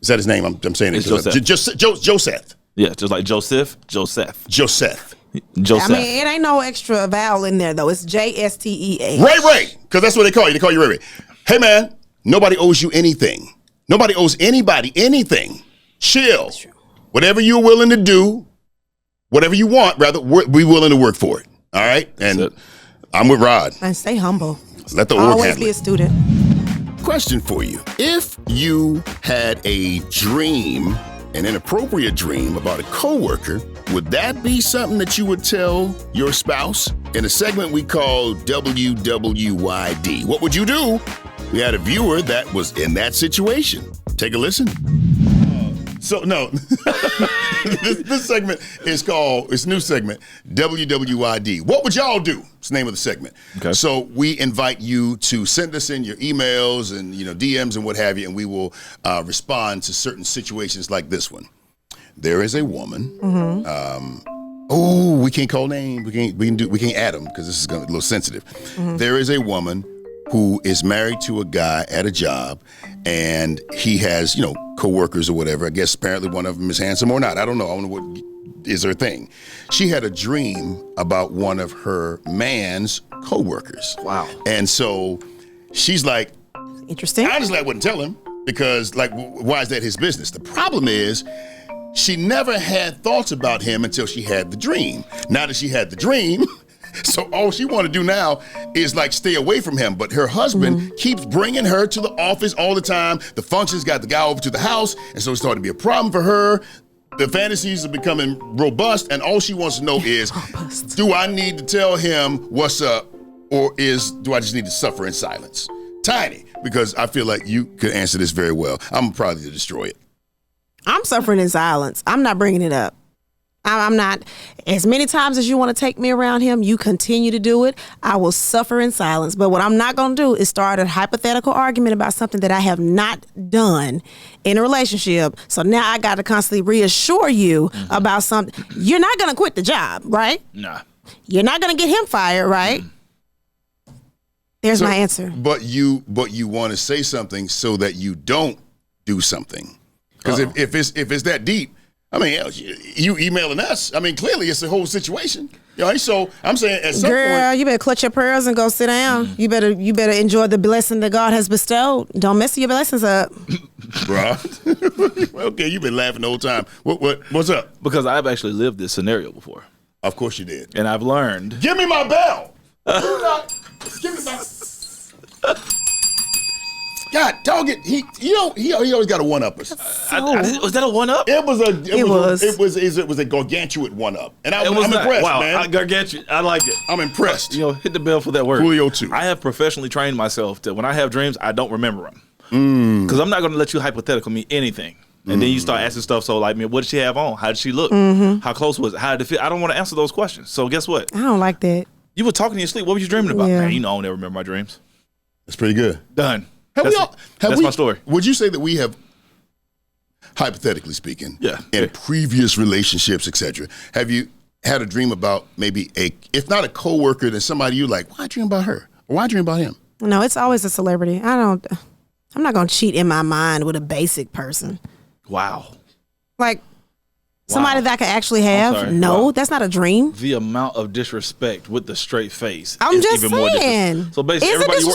that his name? I'm saying it. Joseph. Joseph. Yeah, just like Joseph. I mean, it ain't no extra vowel in there, though. It's JSTEA. Right. Because that's what they call you. They call you Ray. Hey, man, nobody owes you anything. Nobody owes anybody anything. Chill. Whatever you're willing to do, whatever you want, rather, we're willing to work for it. All right? And I'm with Rod. And stay humble. Let the org always handle be a it. student. Question for you. If you had a dream, an inappropriate dream about a coworker, would that be something that you would tell your spouse? In a segment we call WWYD. What would you do? We had a viewer that was in that situation. Take a listen. This segment is called, it's a new segment, WWYD. What would y'all do? It's the name of the segment. Okay. So we invite you to send us in your emails and DMs and what have you, and we will respond to certain situations like this one. There is a woman. We can't call names. We can't add them because this is a little sensitive. There is a woman who is married to a guy at a job, and he has, coworkers or whatever. I guess apparently one of them is handsome or not. I don't know. I don't know what is her thing. She had a dream about one of her man's coworkers. Wow. And so she's like, interesting. Honestly, I wouldn't tell him because, why is that his business? The problem is she never had thoughts about him until she had the dream. Now that she had the dream, so all she want to do now is stay away from him. But her husband keeps bringing her to the office all the time. The functions got the guy over to the house. And so it's starting to be a problem for her. The fantasies are becoming robust. And all she wants to know is, do I need to tell him what's up? Or do I just need to suffer in silence? Tiny, because I feel like you could answer this very well. I'm probably to destroy it. I'm suffering in silence. I'm not bringing it up. I'm not. As many times as you want to take me around him, you continue to do it. I will suffer in silence. But what I'm not going to do is start a hypothetical argument about something that I have not done in a relationship. So now I got to constantly reassure you about something. You're not going to quit the job, right? Nah. You're not going to get him fired, right? There's my answer. But you want to say something so that you don't do something. Because if it's that deep, you emailing us. Clearly it's the whole situation. So I'm saying at some point, you better clutch your pearls and go sit down. You better enjoy the blessing that God has bestowed. Don't mess your blessings up, bro. Okay, you've been laughing the whole time. What's up? Because I've actually lived this scenario before. Of course you did. And I've learned. Give me my bell. Give me my. God, dog it. He always got a one up us. Was that a one up? It was a gargantuan one up, and I'm impressed, wow, man. Gargantuan. I like it. I'm impressed. Hit the bell for that word. Julio too. I have professionally trained myself to when I have dreams, I don't remember them because I'm not going to let you hypothetical me anything. And then you start asking stuff. So what did she have on? How did she look? How close was it? How did it feel? I don't want to answer those questions. So guess what? I don't like that. You were talking in your sleep. What were you dreaming about? Yeah. Man, I don't ever remember my dreams. That's pretty good. Done. That's my story. Would you say that we have, hypothetically speaking, in previous relationships, etc., have you had a dream about maybe if not a coworker, then somebody you like, why dream about her? Or why dream about him? No, it's always a celebrity. I'm not going to cheat in my mind with a basic person. Wow. Like, somebody that I could actually have? No, that's not a dream. The amount of disrespect with the straight face. I'm just saying. So basically,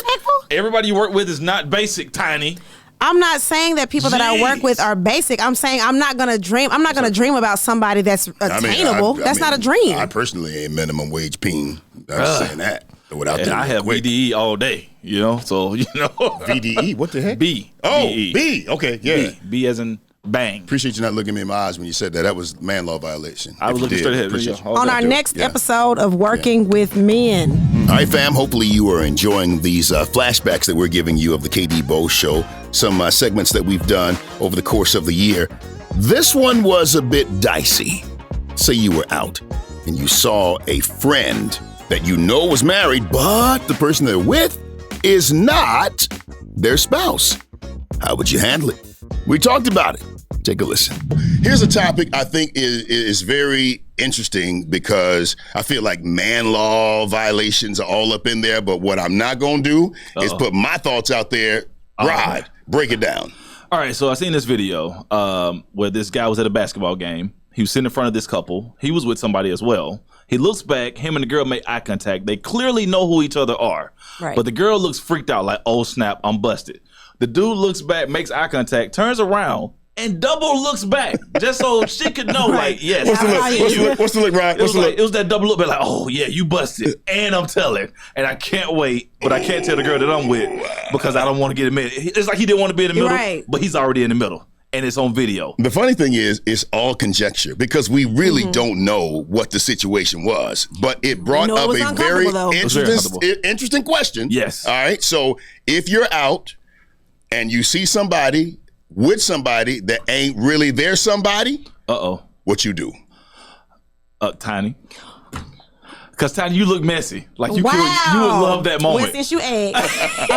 everybody you work with is not basic, Tiny. I'm not saying that people that I work with are basic. I'm saying I'm not gonna dream. I'm not gonna dream about somebody that's attainable. That's not a dream. I personally ain't minimum wage peen. I'm saying that. Without I have VDE all day, so VDE, what the heck? B. Oh, B. Okay, yeah. B as in bang. Appreciate you not looking me in my eyes when you said that. That was man law violation. I was looking straight ahead. On our next episode of Working with Men. All right, fam. Hopefully you are enjoying these flashbacks that we're giving you of the KD Bowes Show. Some segments that we've done over the course of the year. This one was a bit dicey. Say you were out and you saw a friend that you know was married, but the person they're with is not their spouse. How would you handle it? We talked about it. Take a listen. Here's a topic I think is very interesting because I feel like man law violations are all up in there, but what I'm not going to do is put my thoughts out there. Rod, break it down. All right, so I seen this video where this guy was at a basketball game. He was sitting in front of this couple. He was with somebody as well. He looks back. Him and the girl make eye contact. They clearly know who each other are. Right. But the girl looks freaked out like, oh, snap, I'm busted. The dude looks back, makes eye contact, turns around, and double looks back just so she could know, like, yes. What's the look, Rod? It was that double look, like, oh, yeah, you busted. And I'm telling. And I can't wait, but I can't tell the girl that I'm with because I don't want to get admitted. It's like he didn't want to be in the middle, but he's already in the middle. And it's on video. The funny thing is, it's all conjecture because we really don't know what the situation was. But it brought up a very interesting question. Yes. All right. So if you're out and you see somebody with somebody that ain't really their somebody, what you do? Tiny. Because, Tiny, you look messy. Like, you would love that moment. Well, since you asked,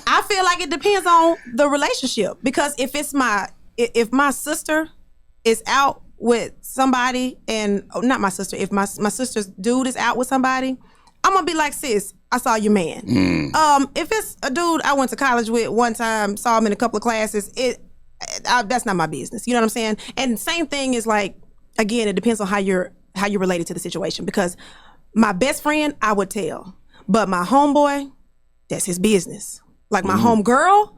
I feel like it depends on the relationship. Because if my sister is out with somebody, not my sister, if my sister's dude is out with somebody, I'm going to be like, sis, I saw your man. If it's a dude I went to college with one time, saw him in a couple of classes, that's not my business. You know what I'm saying? And same thing is like, again, it depends on how you're related to the situation, because my best friend, I would tell, but my homeboy, that's his business. Like my homegirl,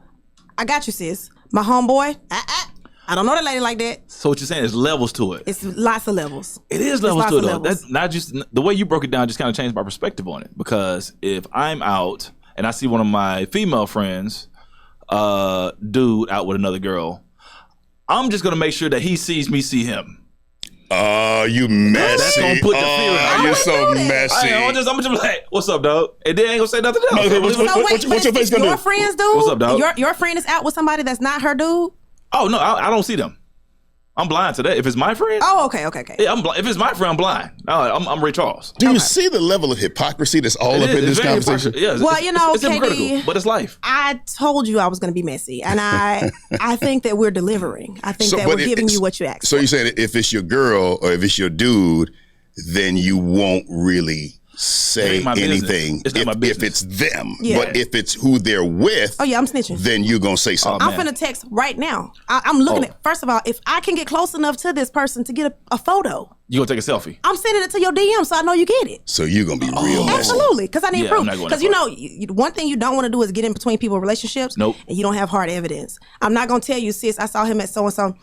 I got you, sis. My homeboy, I don't know that lady like that. So what you're saying is levels to it. It's lots of levels. It is levels to it, though. That's not just the way you broke it down. Just kind of changed my perspective on it, because if I'm out and I see one of my female friends, dude out with another girl, I'm just gonna make sure that he sees me see him. Oh, you messy. That's gonna put the fear out. You're so messy. I'm just be like, what's up, dog? And then ain't gonna say nothing else. What's your face gonna do? Your friend's dude? What's up, dog? Your friend is out with somebody that's not her dude? Oh, no, I don't see them. I'm blind to that. If it's my friend. Oh, okay. Yeah, I'm blind. If it's my friend, I'm blind. I'm Ray Charles. Do you see the level of hypocrisy that's all up in this conversation? Yeah, well, it's hypocritical, but it's life. I told you I was going to be messy, and I think that we're delivering. I think that we're giving you what you asked. So you're saying if it's your girl or if it's your dude, then you won't really say anything if it's them. Yeah. But if it's who they're with, I'm snitching. Then you're going to say something. I'm finna text right now. I'm looking at, first of all, if I can get close enough to this person to get a photo. You going to take a selfie? I'm sending it to your DM so I know you get it. So you're going to be real messy. Absolutely, because I need proof. Because one thing you don't want to do is get in between people's relationships. Nope. And you don't have hard evidence. I'm not going to tell you, sis, I saw him at so-and-so.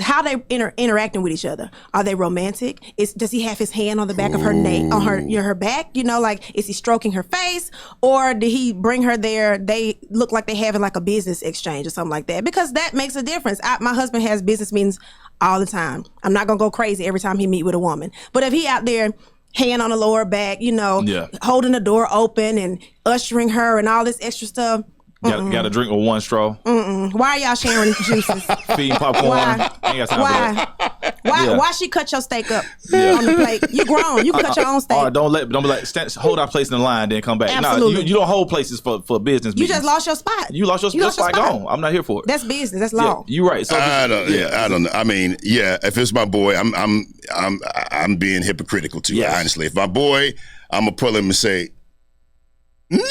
How they interacting with each other? Are they romantic? Does he have his hand on the back of her neck, on her back? Like, is he stroking her face, or did he bring her there? They look like they having like a business exchange or something like that, because that makes a difference. My husband has business meetings all the time. I'm not gonna go crazy every time he meet with a woman, but if he out there hand on the lower back, holding the door open and ushering her and all this extra stuff, Got to drink with one straw. Why are y'all sharing juices? Feeding popcorn. Why? Ain't got time for that. Why she cut your steak up on the plate? You grown. You cut your own steak. All right, don't be like, hold our place in the line, then come back. Absolutely. No, you don't hold places for business meetings. You just lost your spot. You lost your spot. Gone. I'm not here for it. That's business. That's law. Yeah, you're right. So I don't know. I mean, if it's my boy, I'm being hypocritical too. Yes. Honestly, if my boy, I'm gonna pull him and say, Nick.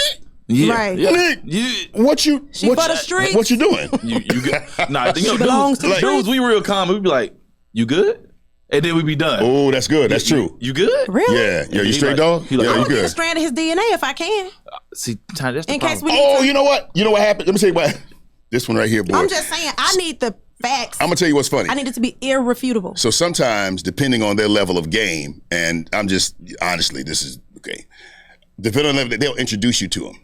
Yeah. Right. Yeah. Nick, what you for the streets. What you doing? You good? Nah, She belongs to the streets. dudes, we real common. We be like, you good? And then we be done. Oh, that's good. That's true. You good? Really? Yeah. You He straight like- dog? he like, Yeah, I'm you I'll get a good. strand of his DNA if I can. See, Ty, that's the In case problem. we need Oh, to. you know what? You know what happened? Let me tell you what. This one right here, boy. I'm just saying, I need the facts. I'm gonna tell you what's funny. I need it to be irrefutable. So sometimes, depending on their level of game, and I'm just honestly, this is okay. Depending on level, they'll introduce you to them.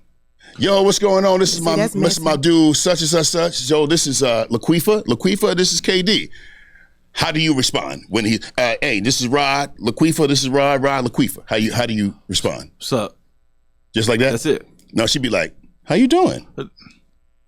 Yo, what's going on? This is that's my dude, such and such, such. Yo, this is Laquifa, this is KD. How do you respond when he? Hey, this is Rod, Laquifa. This is Rod, Laquifa. How do you respond? What's up? Just like that? That's it. No, she'd be like, "How you doing?"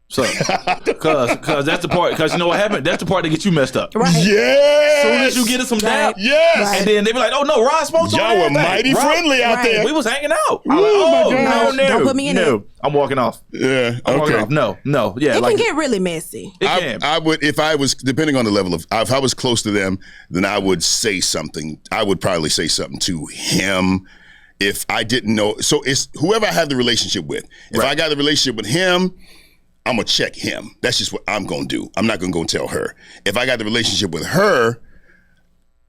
So, cause that's the part. Cause you know what happened? That's the part that gets you messed up. Right. Yes. As soon as you get us some dap, Yes. Right. and then they be like, "Oh no, Rod smoked on Y'all were everything. mighty Rod- friendly out Right. there. We was hanging out. I'm like, Oh, my oh God. no, Don't put me in no, it. I'm walking off. Yeah. I'm walking Okay. off. No, yeah, It like can get really messy. it can. I would, if I was, depending on the level of, if I was close to them, then I would say something. I would probably say something to him if I didn't know. So it's whoever I have the relationship with. If I got the relationship with him, I'm going to check him. That's just what I'm going to do. I'm not going to go and tell her. If I got the relationship with her,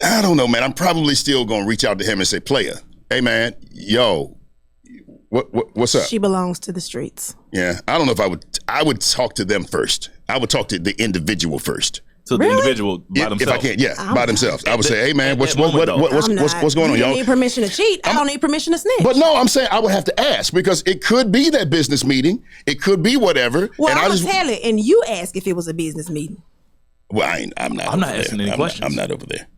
I don't know, man. I'm probably still going to reach out to him and say, player, hey, man, yo, what's up? She belongs to the streets. Yeah, I don't know if I would talk to them first. I would talk to the individual first. To the individual by themselves. If I can't, by themselves. I would say, hey man, what's going I'm on, not. y'all? You need permission to cheat. I don't need permission to snitch. But no, I'm saying I would have to ask because it could be that business meeting. It could be whatever. Well, and I'm going to tell it, and you ask if it was a business meeting. Well, I'm not asking any questions. I'm not over there.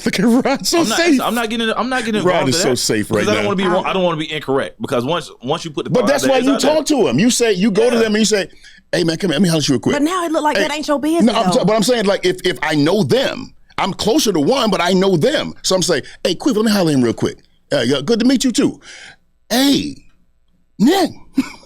Look at Rod, so safe. I'm not getting involved. Rod is in so that safe right because I now. don't want to be incorrect because once you put the But bar that's out why there, you it's out talk to him. You say, you go to them and you say, hey man, come here, let me holler at you real quick. But now it look like that ain't your business. No, though. but I'm saying like if I know them, I'm closer to one, but I know them. So I'm saying, hey, quick, let me holler at him real quick. Yeah, good to meet you too. Hey, Nick.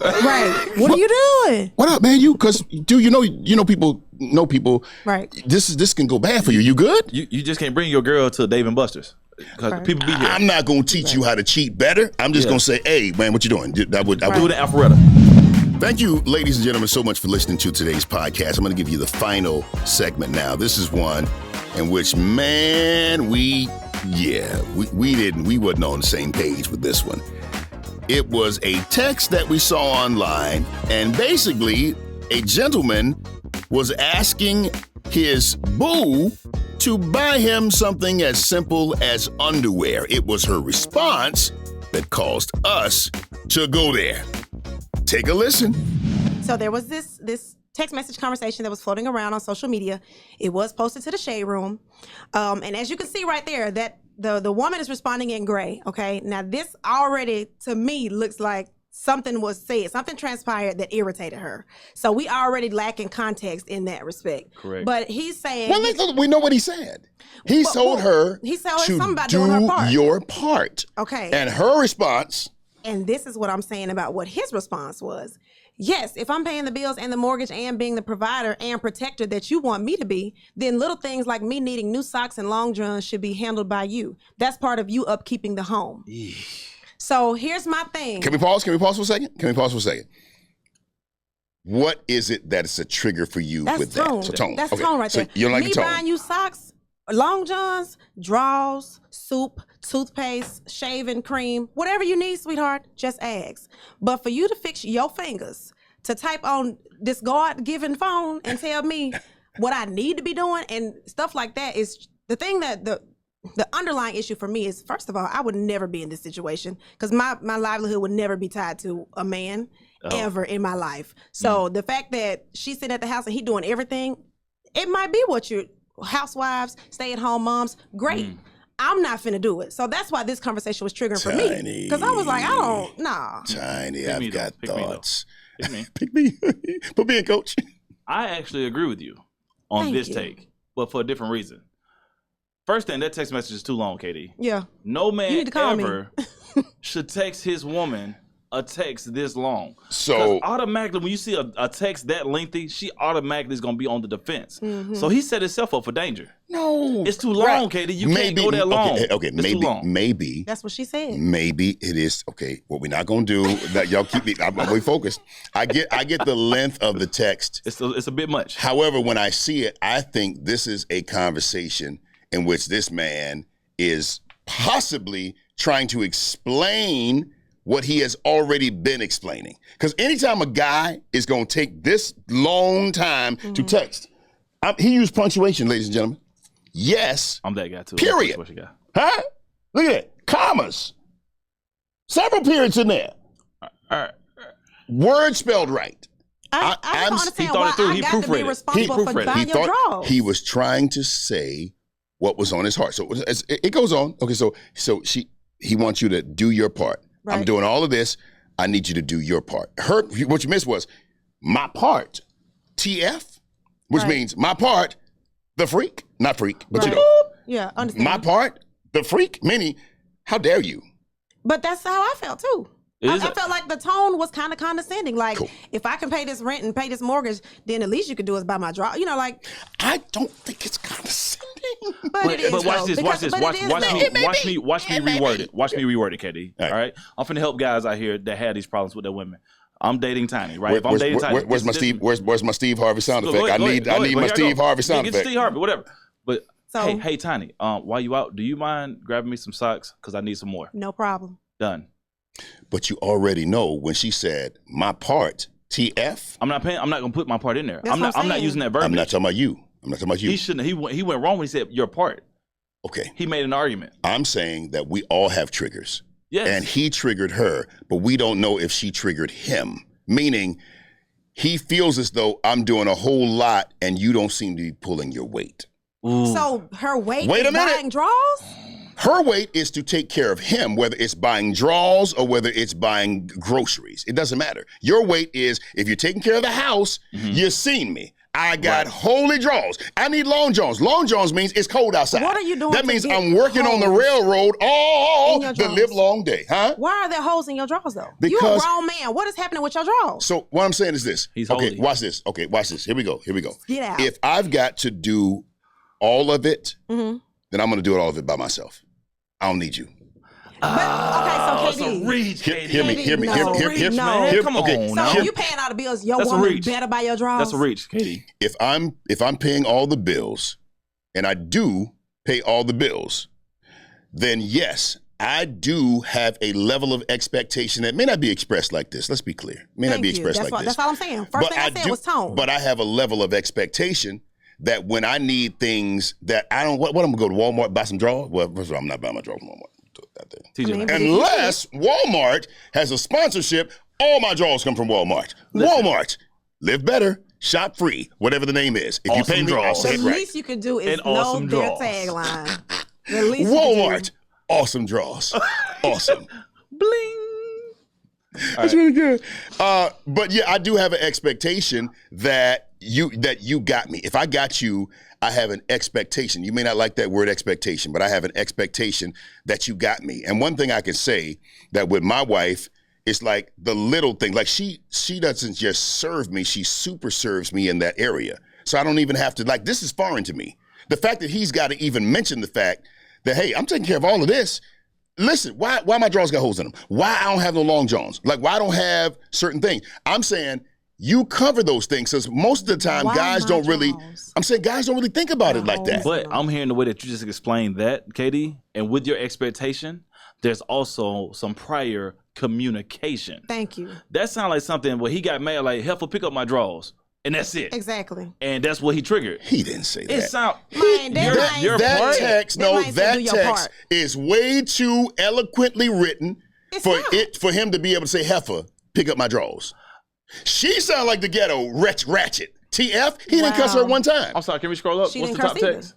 Right. What are you doing? What up, man? Because you know people know people. Right. This can go bad for you. You good? You just can't bring your girl to Dave and Buster's because people be here. I'm not gonna teach you how to cheat better. I'm just gonna say, hey, man, what you doing? I would do the Alpharetta. Thank you, ladies and gentlemen, so much for listening to today's podcast. I'm going to give you the final segment now. This is one in which, man, we wasn't on the same page with this one. It was a text that we saw online, and basically a gentleman was asking his boo to buy him something as simple as underwear. It was her response that caused us to go there. Take a listen. So there was this text message conversation that was floating around on social media. It was posted to the Shade Room. And as you can see right there, that the woman is responding in gray, okay? Now this already, to me, looks like something was said, something transpired that irritated her. So we already lacking context in that respect. Correct. But he's saying... Well, we know what he said. He told her something about to doing her do part. your part. Okay. And her response... And this is what I'm saying about what his response was. Yes, if I'm paying the bills and the mortgage and being the provider and protector that you want me to be, then little things like me needing new socks and long johns should be handled by you. That's part of you upkeeping the home. So here's my thing. Can we pause? Can we pause for a second? What is it that is a trigger for you with tone. that? So tone. That's okay. tone right so there. You don't like me the tone. buying you socks, long johns, drawers, soup, toothpaste, shaving cream, whatever you need, sweetheart, just ask. But for you to fix your fingers to type on this God-given phone and tell me what I need to be doing and stuff like that is the thing that the underlying issue for me is, first of all, I would never be in this situation because my livelihood would never be tied to a man ever in my life. So the fact that she's sitting at the house and he doing everything, it might be what you housewives, stay-at-home moms, great. I'm not finna do it. So that's why this conversation was triggering for me. Because I was like, Tiny, I've got thoughts. Pick me. Put me in, coach. I actually agree with you on this take, but for a different reason. First thing, that text message is too long, Katie. Yeah. No man ever should text his woman a text this long. So automatically, when you see a text that lengthy, she automatically is going to be on the defense. Mm-hmm. So he set himself up for danger. No, it's too long, Katie. You can't go that long. Okay, maybe that's what she said. Maybe it is okay. What we're not going to do that. Y'all keep me. I'm way focused. I get the length of the text. It's a bit much. However, when I see it, I think this is a conversation in which this man is possibly trying to explain what he has already been explaining. Because anytime a guy is going to take this long time to text, he used punctuation, ladies and gentlemen. Yes. I'm that guy too. Period. What you got? Huh? Look at that. Commas. Several periods in there. Word spelled right. I don't understand why I got to be responsible for buying your drawers. He was trying to say what was on his heart. So it goes on. Okay, so he wants you to do your part. Right. I'm doing all of this. I need you to do your part. What you missed was my part, TF, which means my part, the freak. Not freak, but you know. Yeah, understand. My part, the freak, meaning, how dare you? But that's how I felt too. I felt like the tone was kind of condescending. Like, if I can pay this rent and pay this mortgage, then at least you could do is buy my draw. You know, like. I don't think it's condescending. But it is. But watch this. Watch me reword it. Watch me reword it, Katie. All right. I'm finna help guys out here that have these problems with their women. I'm dating Tiny, right? If I'm dating Tiny, where's my Steve Harvey sound effect? I need my Steve Harvey sound effect. Get Steve Harvey, whatever. But hey, Tiny, while you out, do you mind grabbing me some socks? Because I need some more. No problem. Done. But you already know when she said my part, TF. I'm not gonna put my part in there. I'm not using that verbiage. I'm not talking about you. He shouldn't. He went wrong when he said your part. Okay. He made an argument. I'm saying that we all have triggers. Yes. And he triggered her, but we don't know if she triggered him. Meaning, he feels as though I'm doing a whole lot and you don't seem to be pulling your weight. Ooh. So her weight is buying draws? Her weight is to take care of him, whether it's buying draws or whether it's buying groceries. It doesn't matter. Your weight is, if you're taking care of the house, you've seen me. I got holy draws. I need long johns. Long johns means it's cold outside. What are you doing? That means I'm working on the railroad all the live long day. Huh? Why are there holes in your drawers though? Because you're a grown man. What is happening with your drawers? So what I'm saying is this. He's okay, holy. watch this. Okay, watch this. Here we go. Get out. If I've got to do all of it, then I'm going to do all of it by myself. I don't need you. But, so KD. Reach, hear me. Come on now. So you paying all the bills, your woman better buy your drawers? That's a reach, Katie. If I'm paying all the bills, and I do pay all the bills, then yes, I do have a level of expectation that may not be expressed like this. Let's be clear. May not be expressed like this. That's all I'm saying. First thing I said was tone. But I have a level of expectation that when I need things that I don't, what I'm going to go to Walmart, buy some drawers? Well, first of all, I'm not buying my drawers from Walmart. Unless Walmart has a sponsorship, all my drawers come from Walmart. Listen. Walmart, live better, shop free, whatever the name is. If awesome you pay me, I'll say it right. The least you could do is know their tagline. The least Walmart, awesome draws. Awesome. Bling. That's really good. But yeah, I do have an expectation that you got me. If I got you, I have an expectation. You may not like that word expectation, but I have an expectation that you got me. And one thing I can say that with my wife, it's like the little thing. Like she doesn't just serve me, she super serves me in that area. So I don't even have to, like, this is foreign to me. The fact that he's got to even mention the fact that, hey, I'm taking care of all of this. Listen, why my drawers got holes in them? Why I don't have no long johns? Like, why I don't have certain things? I'm saying you cover those things, because most of the time guys don't really think about it like that. But I'm hearing the way that you just explained that, Katie, and with your expectation, there's also some prior communication. Thank you. That sounds like something where he got mad, like, Heifer, pick up my drawers. And that's it. Exactly. And that's what he triggered. He didn't say that. It sound that text is way too eloquently written for him to be able to say, Heifer, pick up my drawers. She sound like the ghetto ratchet. TF, he didn't cuss her one time. I'm sorry, can we scroll up? She What's the didn't top text?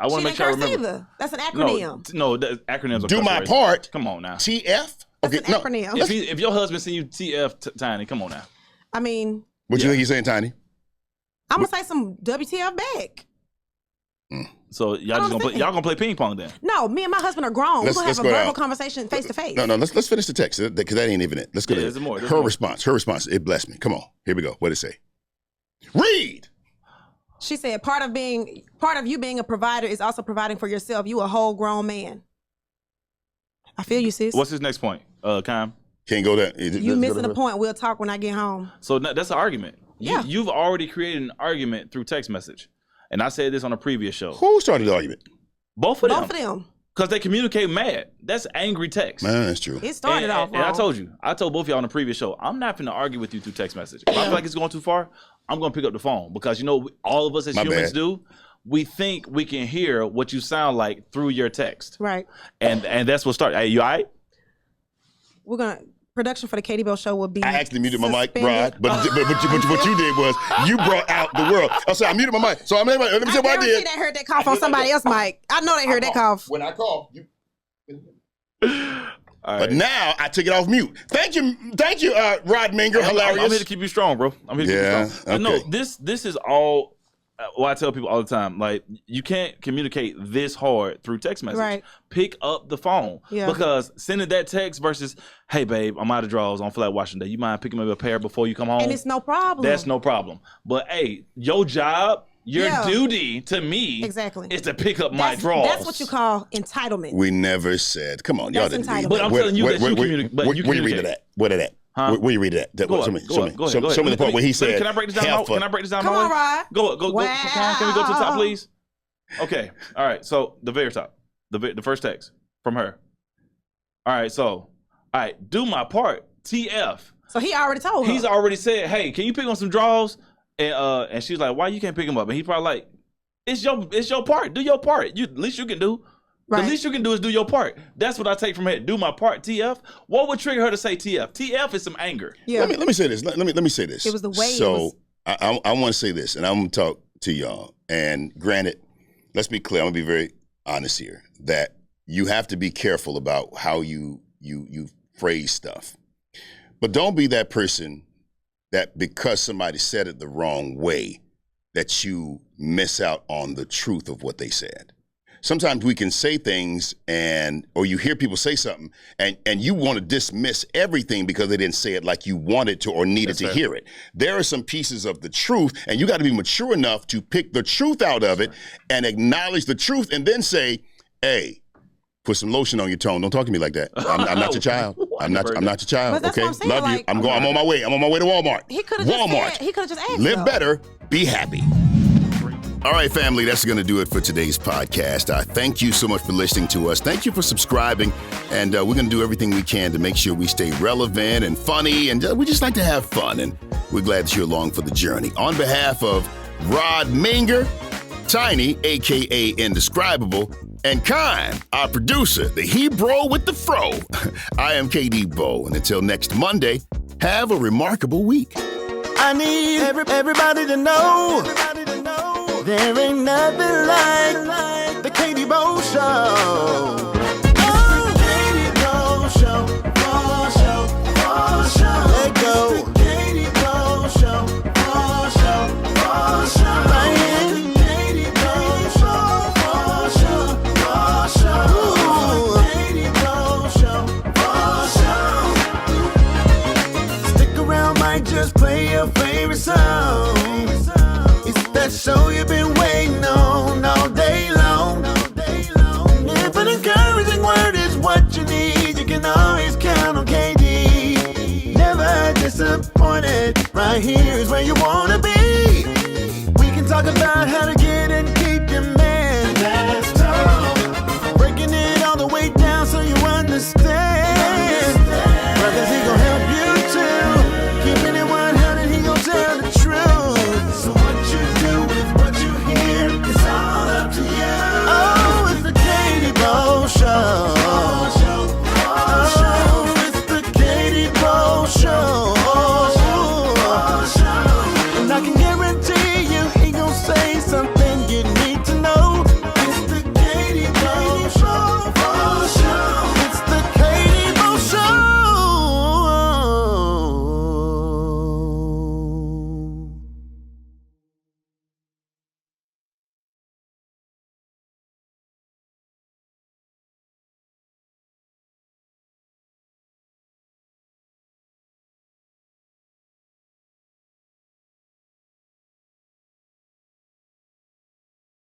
I want to make sure I remember. Either. That's an acronym. No, acronyms are do my part. Come on now. TF? That's an acronym. If your husband send you TF, Tiny, come on now. I mean. What you think he's saying, Tiny? I'm going to say some WTF back. So y'all gonna play ping pong then? No, me and my husband are grown. We're gonna have a verbal conversation face to face. No, let's finish the text because that ain't even it. Let's go to her response. Her response. It blessed me. Come on, here we go. What did it say? Read. She said, part of you being a provider is also providing for yourself. You a whole grown man. I feel you, sis. What's his next point, Cam? Can't go there. You missing the point. We'll talk when I get home. So that's an argument. Yeah. You've already created an argument through text message. And I said this on a previous show. Who started the argument? Both of them. Both of them. Because they communicate mad. That's angry text. Man, that's true. It started off wrong. And I told both of y'all on the previous show, I'm not going to argue with you through text message. If I feel like it's going too far, I'm going to pick up the phone. Because, all of us as humans do, we think we can hear what you sound like through your text. Right. And that's what started. Hey, you all right? We're going to... Production for the Katie Bell Show will be. I actually muted my mic, Rod. But what you did was you brought out the world. I said I muted my mic. So let me say what I did. They heard that cough on somebody else's mic. I know they heard that cough. When I coughed, you. But now I took it off mute. Thank you, Rod Minger. Hilarious. I'm here to keep you strong, bro. I'm here to keep you strong. But no, this is all. What I tell people all the time, like, you can't communicate this hard through text message. Right. Pick up the phone. Yeah. Because sending that text versus, hey, babe, I'm out of drawers. I don't feel like washing today. You mind picking up a pair before you come home? And it's no problem. That's no problem. But, hey, your job, your duty to me is to pick up my drawers. That's what you call entitlement. We never said, come on, y'all didn't read. But I'm telling you that you communicate. Where you read it at? What at? Huh? Where you read it at? Show me the part where he said. Can I break this down? Come on, Rod. Go. Wow. Can we go to the top, please? Okay. All right. So the very top, the first text from her. All right. So, do my part. TF. So he already told her. He's already said, hey, can you pick on some drawers? And she's like, why you can't pick them up? And he probably like, it's your part. Do your part. The least you can do. Right. The least you can do is do your part. That's what I take from it. Do my part, TF. What would trigger her to say TF? TF is some anger. Yeah. Let me say this. Let me say this. It was the way. So I want to say this, and I'm going to talk to y'all. And granted, let's be clear. I'm going to be very honest here. That you have to be careful about how you phrase stuff. But don't be that person that because somebody said it the wrong way, that you miss out on the truth of what they said. Sometimes we can say things or you hear people say something and you want to dismiss everything because they didn't say it like you wanted to or needed to hear it. There are some pieces of the truth and you got to be mature enough to pick the truth out of it and acknowledge the truth and then say, hey, put some lotion on your tone. Don't talk to me like that. I'm not your child. I'm not your child. Okay, love you. I'm on my way. I'm on my way to Walmart. He could have just asked. Live better. Be happy. All right, family, that's going to do it for today's podcast. Thank you so much for listening to us. Thank you for subscribing. And we're going to do everything we can to make sure we stay relevant and funny. And we just like to have fun. And we're glad that you're along for the journey. On behalf of Rod Minger, Tiny, a.k.a. Indescribable, and Khan, our producer, the Hebrew with the fro, I am KD Bo. And until next Monday, have a remarkable week. I need everybody to know. There ain't nothing like the Katie Bo Show. Oh, Katie Bo Show, for show, for show. Let go. Katie Bo Show, for show, for show. Katie Bo Show, for show, for show. Katie Bo Show, for show. Stick around, might just play your favorite song. That show you've been waiting on all day long. If an encouraging word is what you need, you can always count on KD. Never disappointed, right here is where you wanna be. We can talk about how to